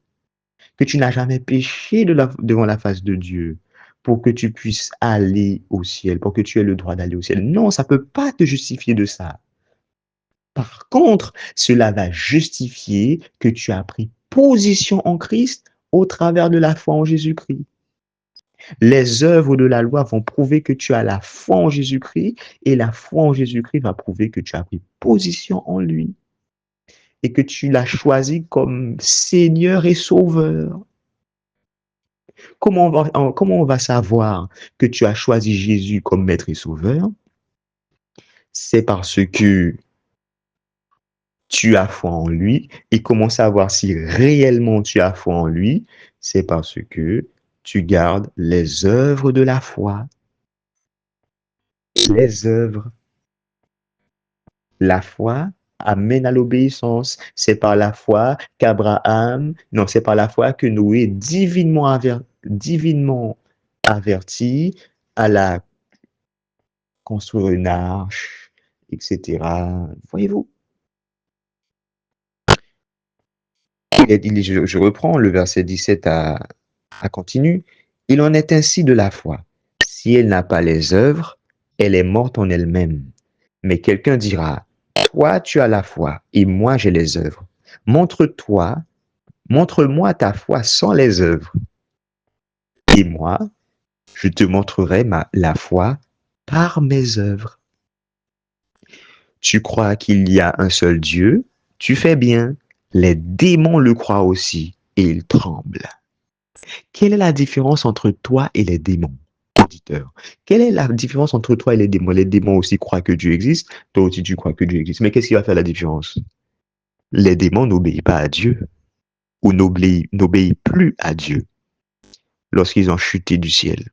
que tu n'as jamais péché devant la face de Dieu pour que tu puisses aller au ciel, pour que tu aies le droit d'aller au ciel. Non, ça ne peut pas te justifier de ça. Par contre, cela va justifier que tu as pris position en Christ au travers de la foi en Jésus-Christ. Les œuvres de la loi vont prouver que tu as la foi en Jésus-Christ et la foi en Jésus-Christ va prouver que tu as pris position en lui et que tu l'as choisi comme Seigneur et Sauveur. Comment on va savoir que tu as choisi Jésus comme Maître et Sauveur? C'est parce que tu as foi en lui. Et comment savoir si réellement tu as foi en lui? C'est parce que tu gardes les œuvres de la foi. Les œuvres. La foi amène à l'obéissance. C'est par la foi c'est par la foi que Noé, divinement averti à la construire une arche, etc. Voyez-vous? Je reprends le verset 17 à continue. Il en est ainsi de la foi. Si elle n'a pas les œuvres, elle est morte en elle-même. Mais quelqu'un dira, toi tu as la foi et moi j'ai les œuvres. Montre-toi, montre-moi ta foi sans les œuvres. Et moi, je te montrerai la foi par mes œuvres. Tu crois qu'il y a un seul Dieu? Tu fais bien. Les démons le croient aussi et ils tremblent. Quelle est la différence entre toi et les démons, auditeur? Quelle est la différence entre toi et les démons? Les démons aussi croient que Dieu existe, toi aussi tu crois que Dieu existe. Mais qu'est-ce qui va faire la différence? Les démons n'obéissent pas à Dieu ou n'obéissent plus à Dieu lorsqu'ils ont chuté du ciel.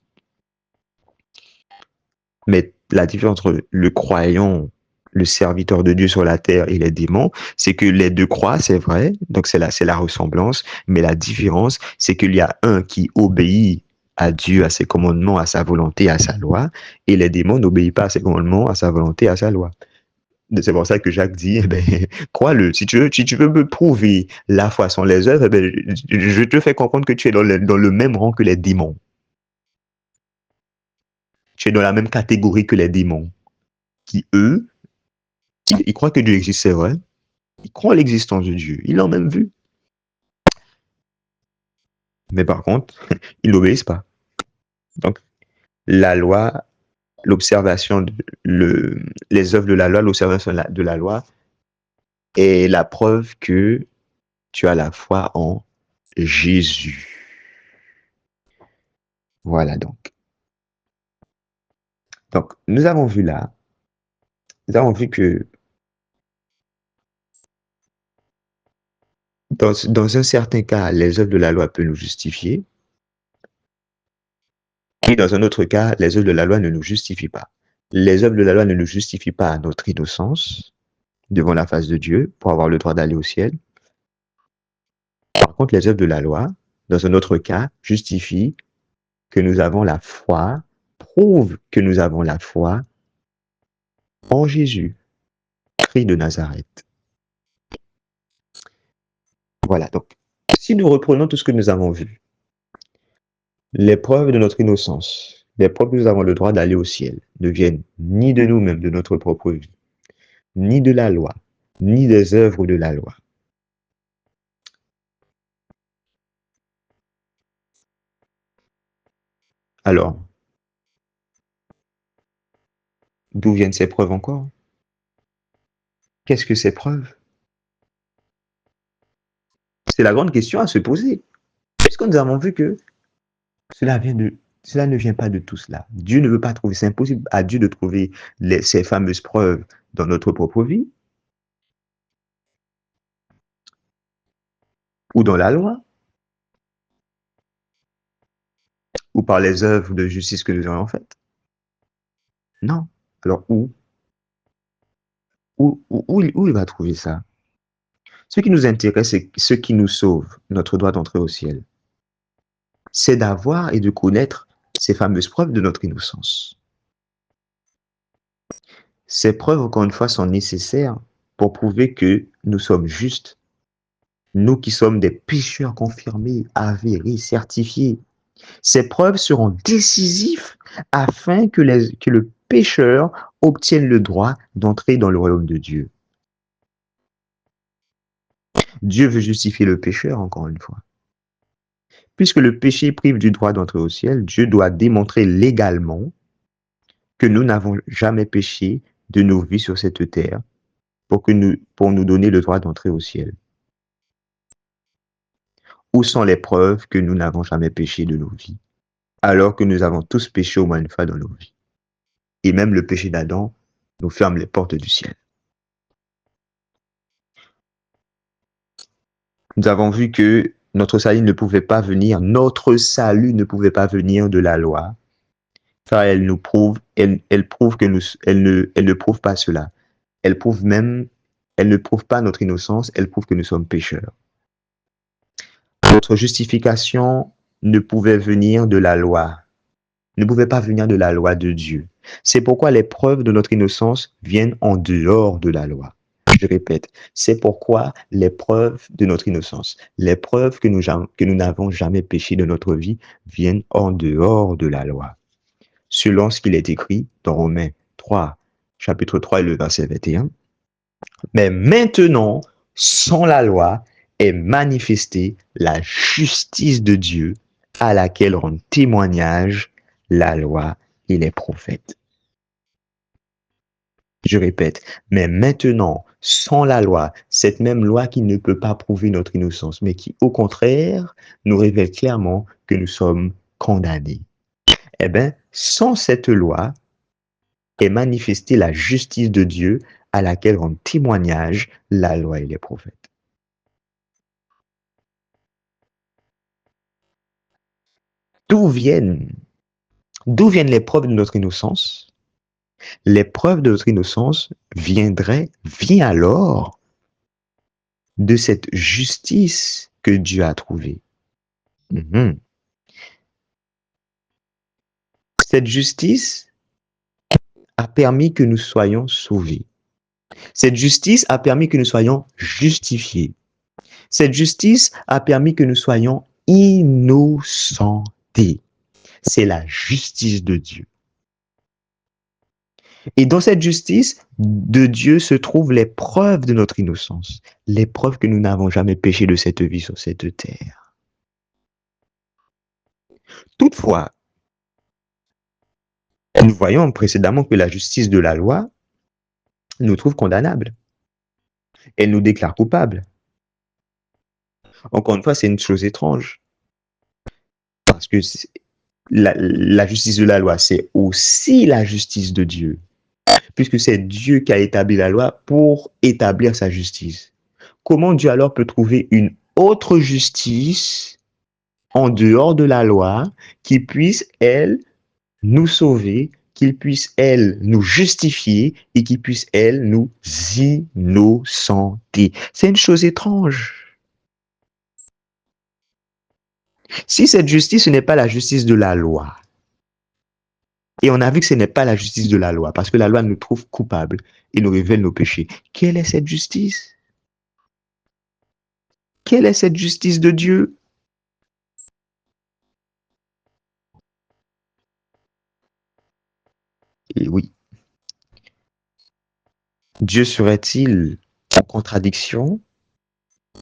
Mais la différence entre le croyant, le serviteur de Dieu sur la terre et les démons, c'est que les deux croient, c'est vrai, donc c'est la ressemblance, mais la différence, c'est qu'il y a un qui obéit à Dieu, à ses commandements, à sa volonté, à sa loi, et les démons n'obéissent pas à ses commandements, à sa volonté, à sa loi. C'est pour ça que Jacques dit, eh ben, crois-le. Si tu veux me prouver la foi sans les œuvres, eh ben, je te fais comprendre que tu es dans le même rang que les démons. Tu es dans la même catégorie que les démons, qui, eux, ils croient que Dieu existe, c'est vrai. Ils croient à l'existence de Dieu. Ils l'ont même vu. Mais par contre, ils n'obéissent pas. Donc, la loi, l'observation, les œuvres de la loi, l'observation de la loi est la preuve que tu as la foi en Jésus. Voilà donc. Donc, nous avons vu que dans un certain cas, les œuvres de la loi peuvent nous justifier. Et dans un autre cas, les œuvres de la loi ne nous justifient pas. Les œuvres de la loi ne nous justifient pas à notre innocence devant la face de Dieu pour avoir le droit d'aller au ciel. Par contre, les œuvres de la loi, dans un autre cas, justifient que nous avons la foi, prouvent que nous avons la foi en Jésus, Christ de Nazareth. Voilà, donc, si nous reprenons tout ce que nous avons vu, les preuves de notre innocence, les preuves que nous avons le droit d'aller au ciel, ne viennent ni de nous-mêmes, de notre propre vie, ni de la loi, ni des œuvres de la loi. Alors, d'où viennent ces preuves encore? Qu'est-ce que ces preuves? C'est la grande question à se poser. Puisque nous avons vu que cela ne vient pas de tout cela. Dieu ne veut pas trouver, c'est impossible à Dieu de trouver ces fameuses preuves dans notre propre vie ou dans la loi ou par les œuvres de justice que nous aurions faites. Non. Alors où il va trouver ça? Ce qui nous intéresse, c'est ce qui nous sauve, notre droit d'entrer au ciel. C'est d'avoir et de connaître ces fameuses preuves de notre innocence. Ces preuves, encore une fois, sont nécessaires pour prouver que nous sommes justes. Nous qui sommes des pécheurs confirmés, avérés, certifiés. Ces preuves seront décisives afin que le pécheur obtienne le droit d'entrer dans le royaume de Dieu. Dieu veut justifier le pécheur, encore une fois. Puisque le péché prive du droit d'entrer au ciel, Dieu doit démontrer légalement que nous n'avons jamais péché de nos vies sur cette terre pour nous donner le droit d'entrer au ciel. Où sont les preuves que nous n'avons jamais péché de nos vies, alors que nous avons tous péché au moins une fois dans nos vies? Et même le péché d'Adam nous ferme les portes du ciel. Nous avons vu que notre salut ne pouvait pas venir de la loi, car elle ne prouve elle ne prouve pas cela. Elle ne prouve pas notre innocence, elle prouve que nous sommes pécheurs. Notre justification ne pouvait venir de la loi, ne pouvait pas venir de la loi de Dieu. C'est pourquoi les preuves de notre innocence viennent en dehors de la loi. Je répète, c'est pourquoi les preuves de notre innocence, les preuves que nous n'avons jamais péché de notre vie viennent en dehors de la loi. selon ce qu'il est écrit dans Romains 3, chapitre 3 et le verset 21. Mais maintenant, sans la loi, est manifestée la justice de Dieu à laquelle rendent témoignage la loi et les prophètes. Je répète, mais maintenant, sans la loi, cette même loi qui ne peut pas prouver notre innocence, mais qui, au contraire, nous révèle clairement que nous sommes condamnés. Eh bien, sans cette loi est manifestée la justice de Dieu à laquelle rendent témoignage la loi et les prophètes. D'où viennent, d'où viennent les preuves de notre innocence? Les preuves de notre innocence viennent alors de cette justice que Dieu a trouvée. Cette justice a permis que nous soyons sauvés. Cette justice a permis que nous soyons justifiés. Cette justice a permis que nous soyons innocentés. C'est la justice de Dieu. Et dans cette justice de Dieu se trouvent les preuves de notre innocence, les preuves que nous n'avons jamais péché de cette vie sur cette terre. Toutefois, nous voyons précédemment que la justice de la loi nous trouve condamnables. Elle nous déclare coupables. Encore une fois, c'est une chose étrange. Parce que la justice de la loi, c'est aussi la justice de Dieu. Puisque c'est Dieu qui a établi la loi pour établir sa justice. Comment Dieu alors peut trouver une autre justice en dehors de la loi qui puisse, elle, nous sauver, qu'il puisse, elle, nous justifier et qui puisse, elle, nous innocenter? C'est une chose étrange. Si cette justice, ce n'est pas la justice de la loi, et on a vu que ce n'est pas la justice de la loi, parce que la loi nous trouve coupables et nous révèle nos péchés, quelle est cette justice? Quelle est cette justice de Dieu? Et oui, Dieu serait-il en contradiction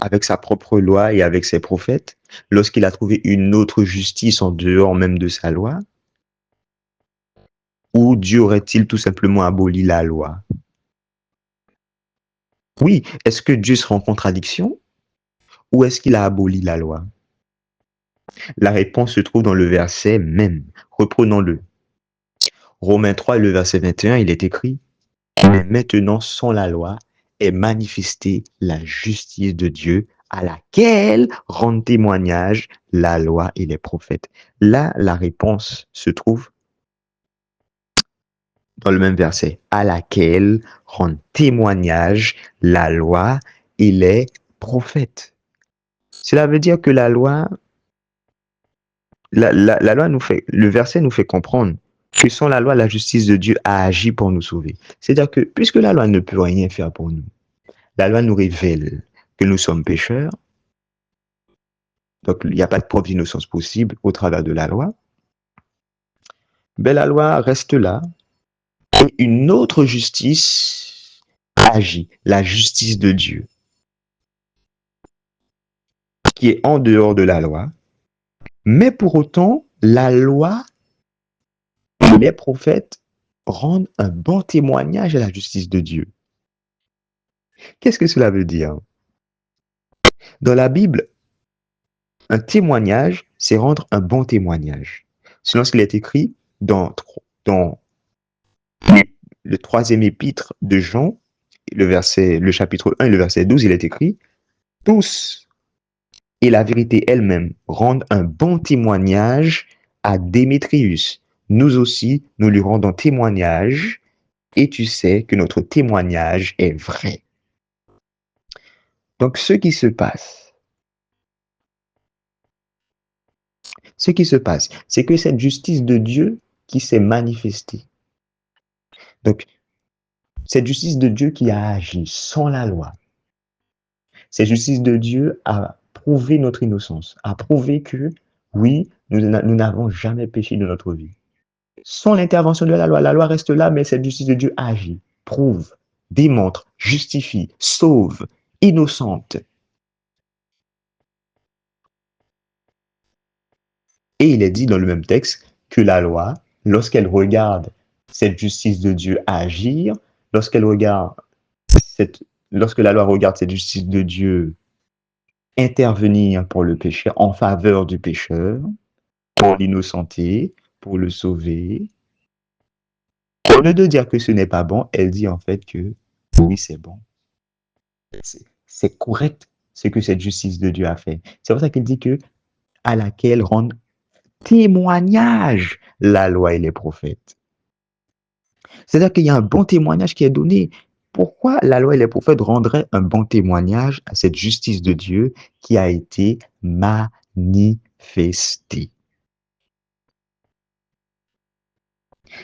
avec sa propre loi et avec ses prophètes lorsqu'il a trouvé une autre justice en dehors même de sa loi? Ou Dieu aurait-il tout simplement aboli la loi? Oui, est-ce que Dieu sera en contradiction ou est-ce qu'il a aboli la loi? La réponse se trouve dans le verset même. Reprenons-le. Romains 3, le verset 21, il est écrit: mais maintenant, sans la loi, est manifestée la justice de Dieu à laquelle rendent témoignage la loi et les prophètes. Là, la réponse se trouve dans le même verset, à laquelle rendent témoignage la loi et les prophètes. Cela veut dire que la loi nous fait, le verset nous fait comprendre que sans la loi, la justice de Dieu a agi pour nous sauver. C'est-à-dire que puisque la loi ne peut rien faire pour nous, la loi nous révèle que nous sommes pécheurs, donc il n'y a pas de preuve d'innocence possible au travers de la loi, mais la loi reste là et une autre justice agit, la justice de Dieu, qui est en dehors de la loi, mais pour autant, la loi et les prophètes rendent un bon témoignage à la justice de Dieu. Qu'est-ce que cela veut dire? Dans la Bible, un témoignage, c'est rendre un bon témoignage. Selon ce qu'il est écrit dans le troisième épître de Jean, le chapitre 1 et le verset 12, il est écrit: tous, et la vérité elle-même, rendent un bon témoignage à Démétrius. Nous aussi, nous lui rendons témoignage, et tu sais que notre témoignage est vrai. Donc, ce qui se passe, c'est que cette justice de Dieu qui s'est manifestée, donc cette justice de Dieu qui a agi sans la loi, cette justice de Dieu a prouvé notre innocence, a prouvé que, oui, nous n'avons jamais péché de notre vie. Sans l'intervention de la loi reste là, mais cette justice de Dieu agit, prouve, démontre, justifie, sauve, innocente. Et il est dit dans le même texte que la loi, lorsqu'elle regarde cette justice de Dieu agir, lorsqu'elle regarde lorsque la loi regarde cette justice de Dieu intervenir pour le pécheur, en faveur du pécheur, pour l'innocenter, pour le sauver, au lieu de dire que ce n'est pas bon, elle dit en fait que oui, c'est bon. C'est correct ce que cette justice de Dieu a fait. C'est pour ça qu'il dit que à laquelle rendent témoignage la loi et les prophètes. C'est-à-dire qu'il y a un bon témoignage qui est donné. Pourquoi la loi et les prophètes rendraient un bon témoignage à cette justice de Dieu qui a été manifestée?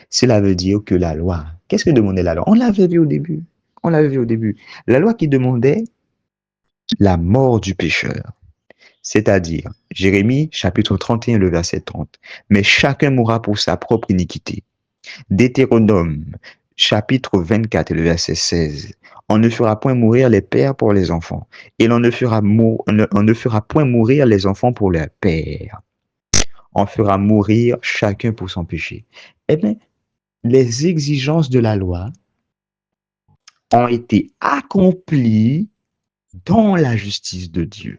Cela veut dire que la loi, qu'est-ce que demandait la loi? On l'avait vu au début. On l'avait vu au début. La loi qui demandait la mort du pécheur. C'est-à-dire, Jérémie, chapitre 31, le verset 30. Mais chacun mourra pour sa propre iniquité. Deutéronome, chapitre 24, le verset 16. On ne fera point mourir les pères pour les enfants, et on ne fera point mourir les enfants pour leurs pères. On fera mourir chacun pour son péché. Eh bien, les exigences de la loi ont été accomplies dans la justice de Dieu.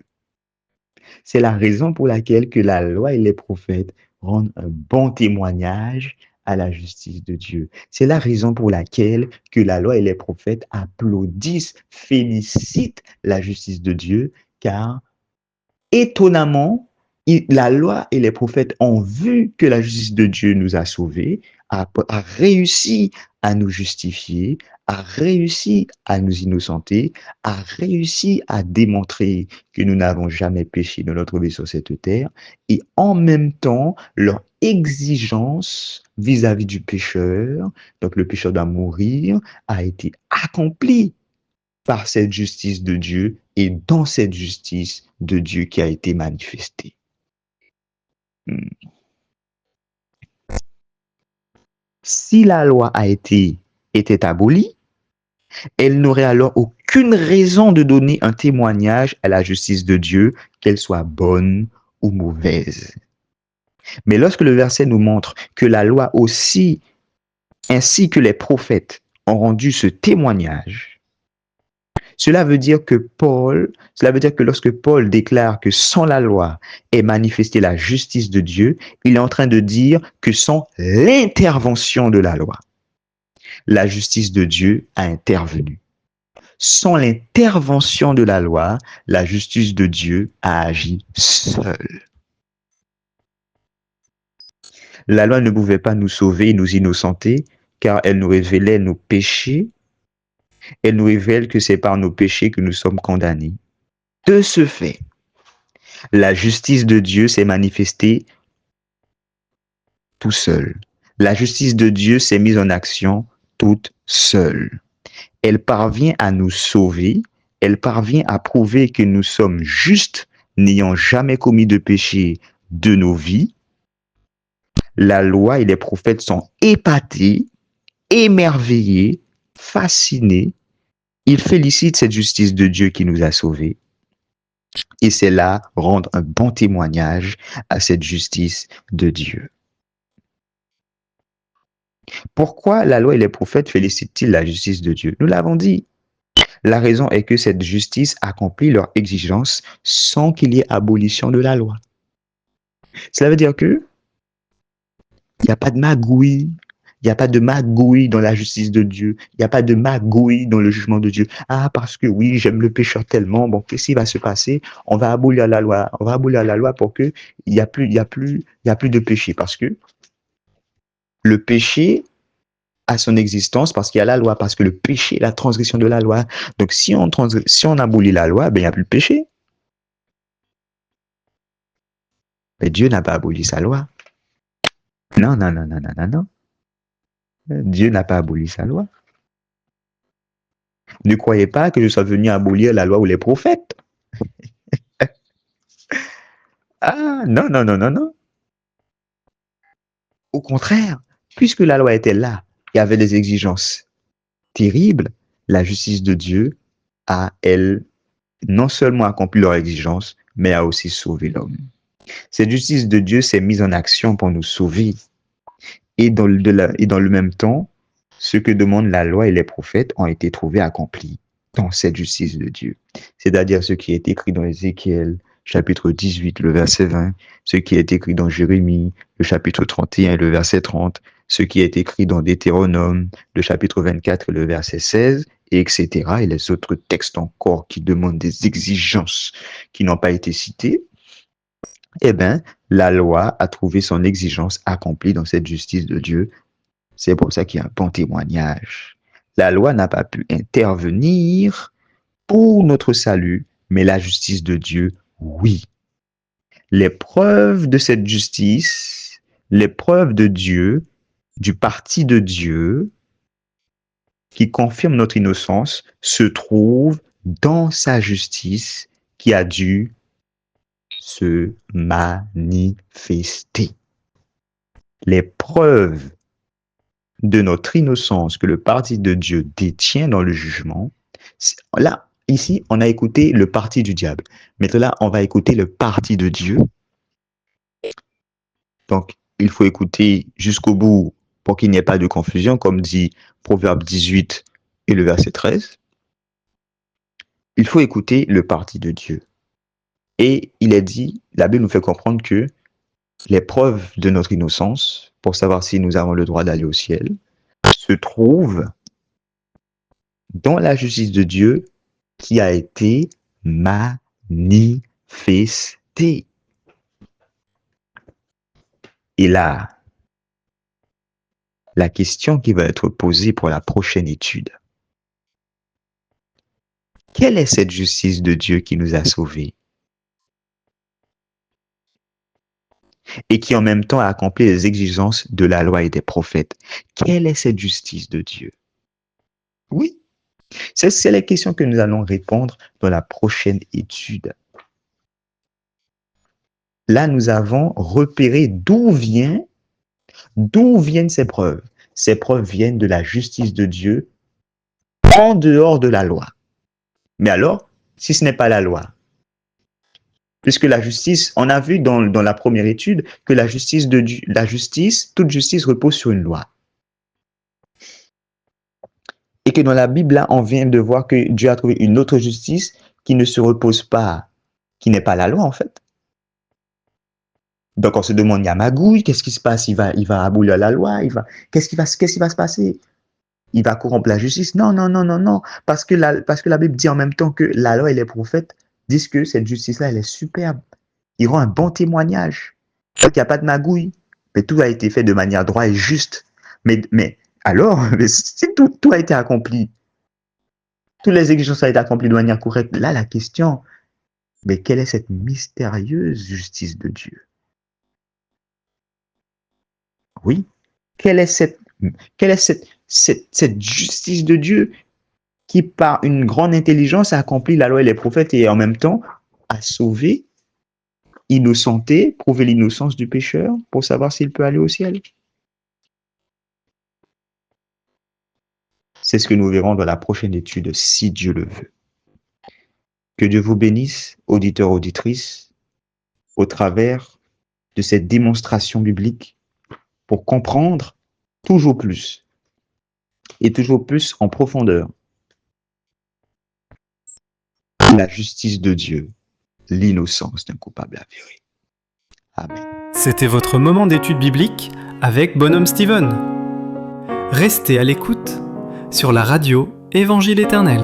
C'est la raison pour laquelle que la loi et les prophètes rendent un bon témoignage à la justice de Dieu. C'est la raison pour laquelle que la loi et les prophètes applaudissent, félicitent la justice de Dieu, car étonnamment, la loi et les prophètes ont vu que la justice de Dieu nous a sauvés, a réussi à nous justifier, a réussi à nous innocenter, a réussi à démontrer que nous n'avons jamais péché dans notre vie sur cette terre, et en même temps, leur exigence vis-à-vis du pécheur, donc le pécheur doit mourir, a été accomplie par cette justice de Dieu et dans cette justice de Dieu qui a été manifestée. Si la loi était abolie, elle n'aurait alors aucune raison de donner un témoignage à la justice de Dieu, qu'elle soit bonne ou mauvaise. Mais lorsque le verset nous montre que la loi aussi, ainsi que les prophètes, ont rendu ce témoignage, cela veut dire que lorsque Paul déclare que sans la loi est manifestée la justice de Dieu, il est en train de dire que sans l'intervention de la loi, la justice de Dieu a intervenu. Sans l'intervention de la loi, la justice de Dieu a agi seule. La loi ne pouvait pas nous sauver et nous innocenter, car elle nous révélait nos péchés. Elle nous révèle que c'est par nos péchés que nous sommes condamnés. De ce fait, la justice de Dieu s'est manifestée tout seul. La justice de Dieu s'est mise en action toute seule. Elle parvient à nous sauver, elle parvient à prouver que nous sommes justes, n'ayant jamais commis de péché de nos vies. La loi et les prophètes sont épatés, émerveillés, fascinés. Ils félicitent cette justice de Dieu qui nous a sauvés. Et c'est là rendre un bon témoignage à cette justice de Dieu. Pourquoi la loi et les prophètes félicitent-ils la justice de Dieu? Nous l'avons dit. La raison est que cette justice accomplit leurs exigences sans qu'il y ait abolition de la loi. Cela veut dire que il n'y a pas de magouille. Il n'y a pas de magouille dans la justice de Dieu. Il n'y a pas de magouille dans le jugement de Dieu. Ah, parce que oui, j'aime le pécheur tellement. Bon, qu'est-ce qui va se passer? On va abolir la loi. On va abolir la loi pour que il y a plus de péché. Parce que le péché a son existence parce qu'il y a la loi. Parce que le péché est la transgression de la loi. Donc, si on abolit la loi, ben, il n'y a plus de péché. Mais Dieu n'a pas aboli sa loi. Non, non, non, non, non, non, non. Dieu n'a pas aboli sa loi. Ne croyez pas que je sois venu abolir la loi ou les prophètes. Ah, non, non, non, non, non. Au contraire, puisque la loi était là et avait des exigences terribles, la justice de Dieu a, elle, non seulement accompli leurs exigences, mais a aussi sauvé l'homme. Cette justice de Dieu s'est mise en action pour nous sauver. Et dans le même temps, ce que demandent la loi et les prophètes ont été trouvés accomplis dans cette justice de Dieu. C'est-à-dire ce qui est écrit dans Ézéchiel, chapitre 18, le verset 20, ce qui est écrit dans Jérémie, le chapitre 31, le verset 30, ce qui est écrit dans Deutéronome, le chapitre 24, le verset 16, et etc. Et les autres textes encore qui demandent des exigences qui n'ont pas été citées. Eh bien, la loi a trouvé son exigence accomplie dans cette justice de Dieu. C'est pour ça qu'il y a un bon témoignage. La loi n'a pas pu intervenir pour notre salut, mais la justice de Dieu, oui. Les preuves de cette justice, les preuves de Dieu, du parti de Dieu, qui confirme notre innocence, se trouvent dans sa justice qui a dû se manifester. Les preuves de notre innocence que le parti de Dieu détient dans le jugement, là, ici, on a écouté le parti du diable. Maintenant, là, on va écouter le parti de Dieu. Donc, il faut écouter jusqu'au bout pour qu'il n'y ait pas de confusion, comme dit Proverbe 18 et le verset 13. Il faut écouter le parti de Dieu. Et il est dit, la Bible nous fait comprendre que les preuves de notre innocence, pour savoir si nous avons le droit d'aller au ciel, se trouvent dans la justice de Dieu qui a été manifestée. Et là, la question qui va être posée pour la prochaine étude, quelle est cette justice de Dieu qui nous a sauvés et qui en même temps a accompli les exigences de la loi et des prophètes? Quelle est cette justice de Dieu? Oui, c'est la question que nous allons répondre dans la prochaine étude. Là, nous avons repéré d'où viennent ces preuves. Ces preuves viennent de la justice de Dieu en dehors de la loi. Mais alors, si ce n'est pas la loi, puisque la justice, on a vu dans la première étude que la justice de Dieu, toute justice repose sur une loi. Et que dans la Bible, là, on vient de voir que Dieu a trouvé une autre justice qui ne se repose pas, qui n'est pas la loi en fait. Donc on se demande, il y a magouille, qu'est-ce qui se passe? Il va abolir la loi, qu'est-ce qui va se passer? Il va corrompre la justice? Non, non, non, non, non. Parce que la Bible dit en même temps que la loi et les prophètes disent que cette justice-là, elle est superbe. Ils rend un bon témoignage. Il n'y a pas de magouille. Mais tout a été fait de manière droite et juste. Mais alors, si tout a été accompli, toutes les exigences ont été accomplies de manière correcte, là, la question, mais quelle est cette mystérieuse justice de Dieu? Oui, quelle est cette justice de Dieu qui, par une grande intelligence, a accompli la loi et les prophètes et en même temps a sauvé, innocenté, prouvé l'innocence du pécheur pour savoir s'il peut aller au ciel? C'est ce que nous verrons dans la prochaine étude, si Dieu le veut. Que Dieu vous bénisse, auditeurs, auditrices, au travers de cette démonstration biblique pour comprendre toujours plus et toujours plus en profondeur la justice de Dieu, l'innocence d'un coupable avéré. Amen. C'était votre moment d'étude biblique avec Bonhomme Steven. Restez à l'écoute sur la radio Évangile Éternel.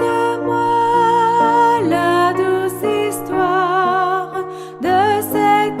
Redites-moi la douce histoire de cet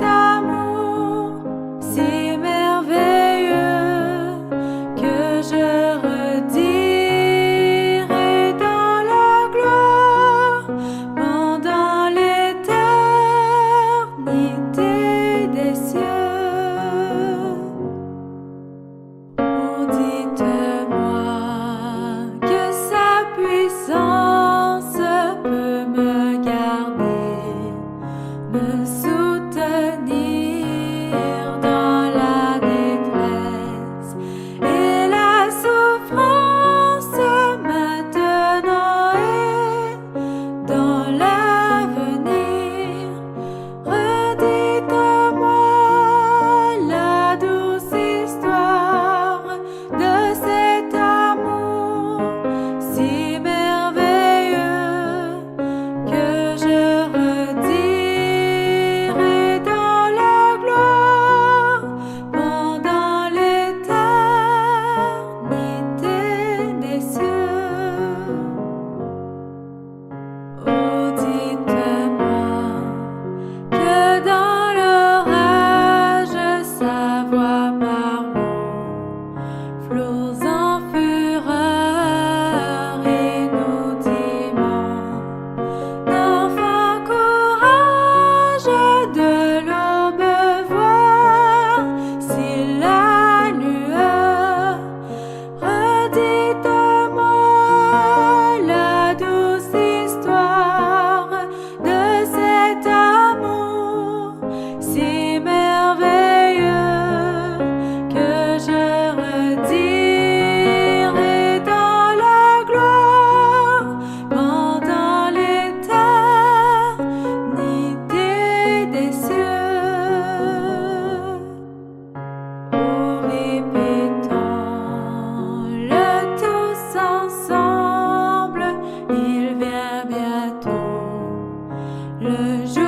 le jour.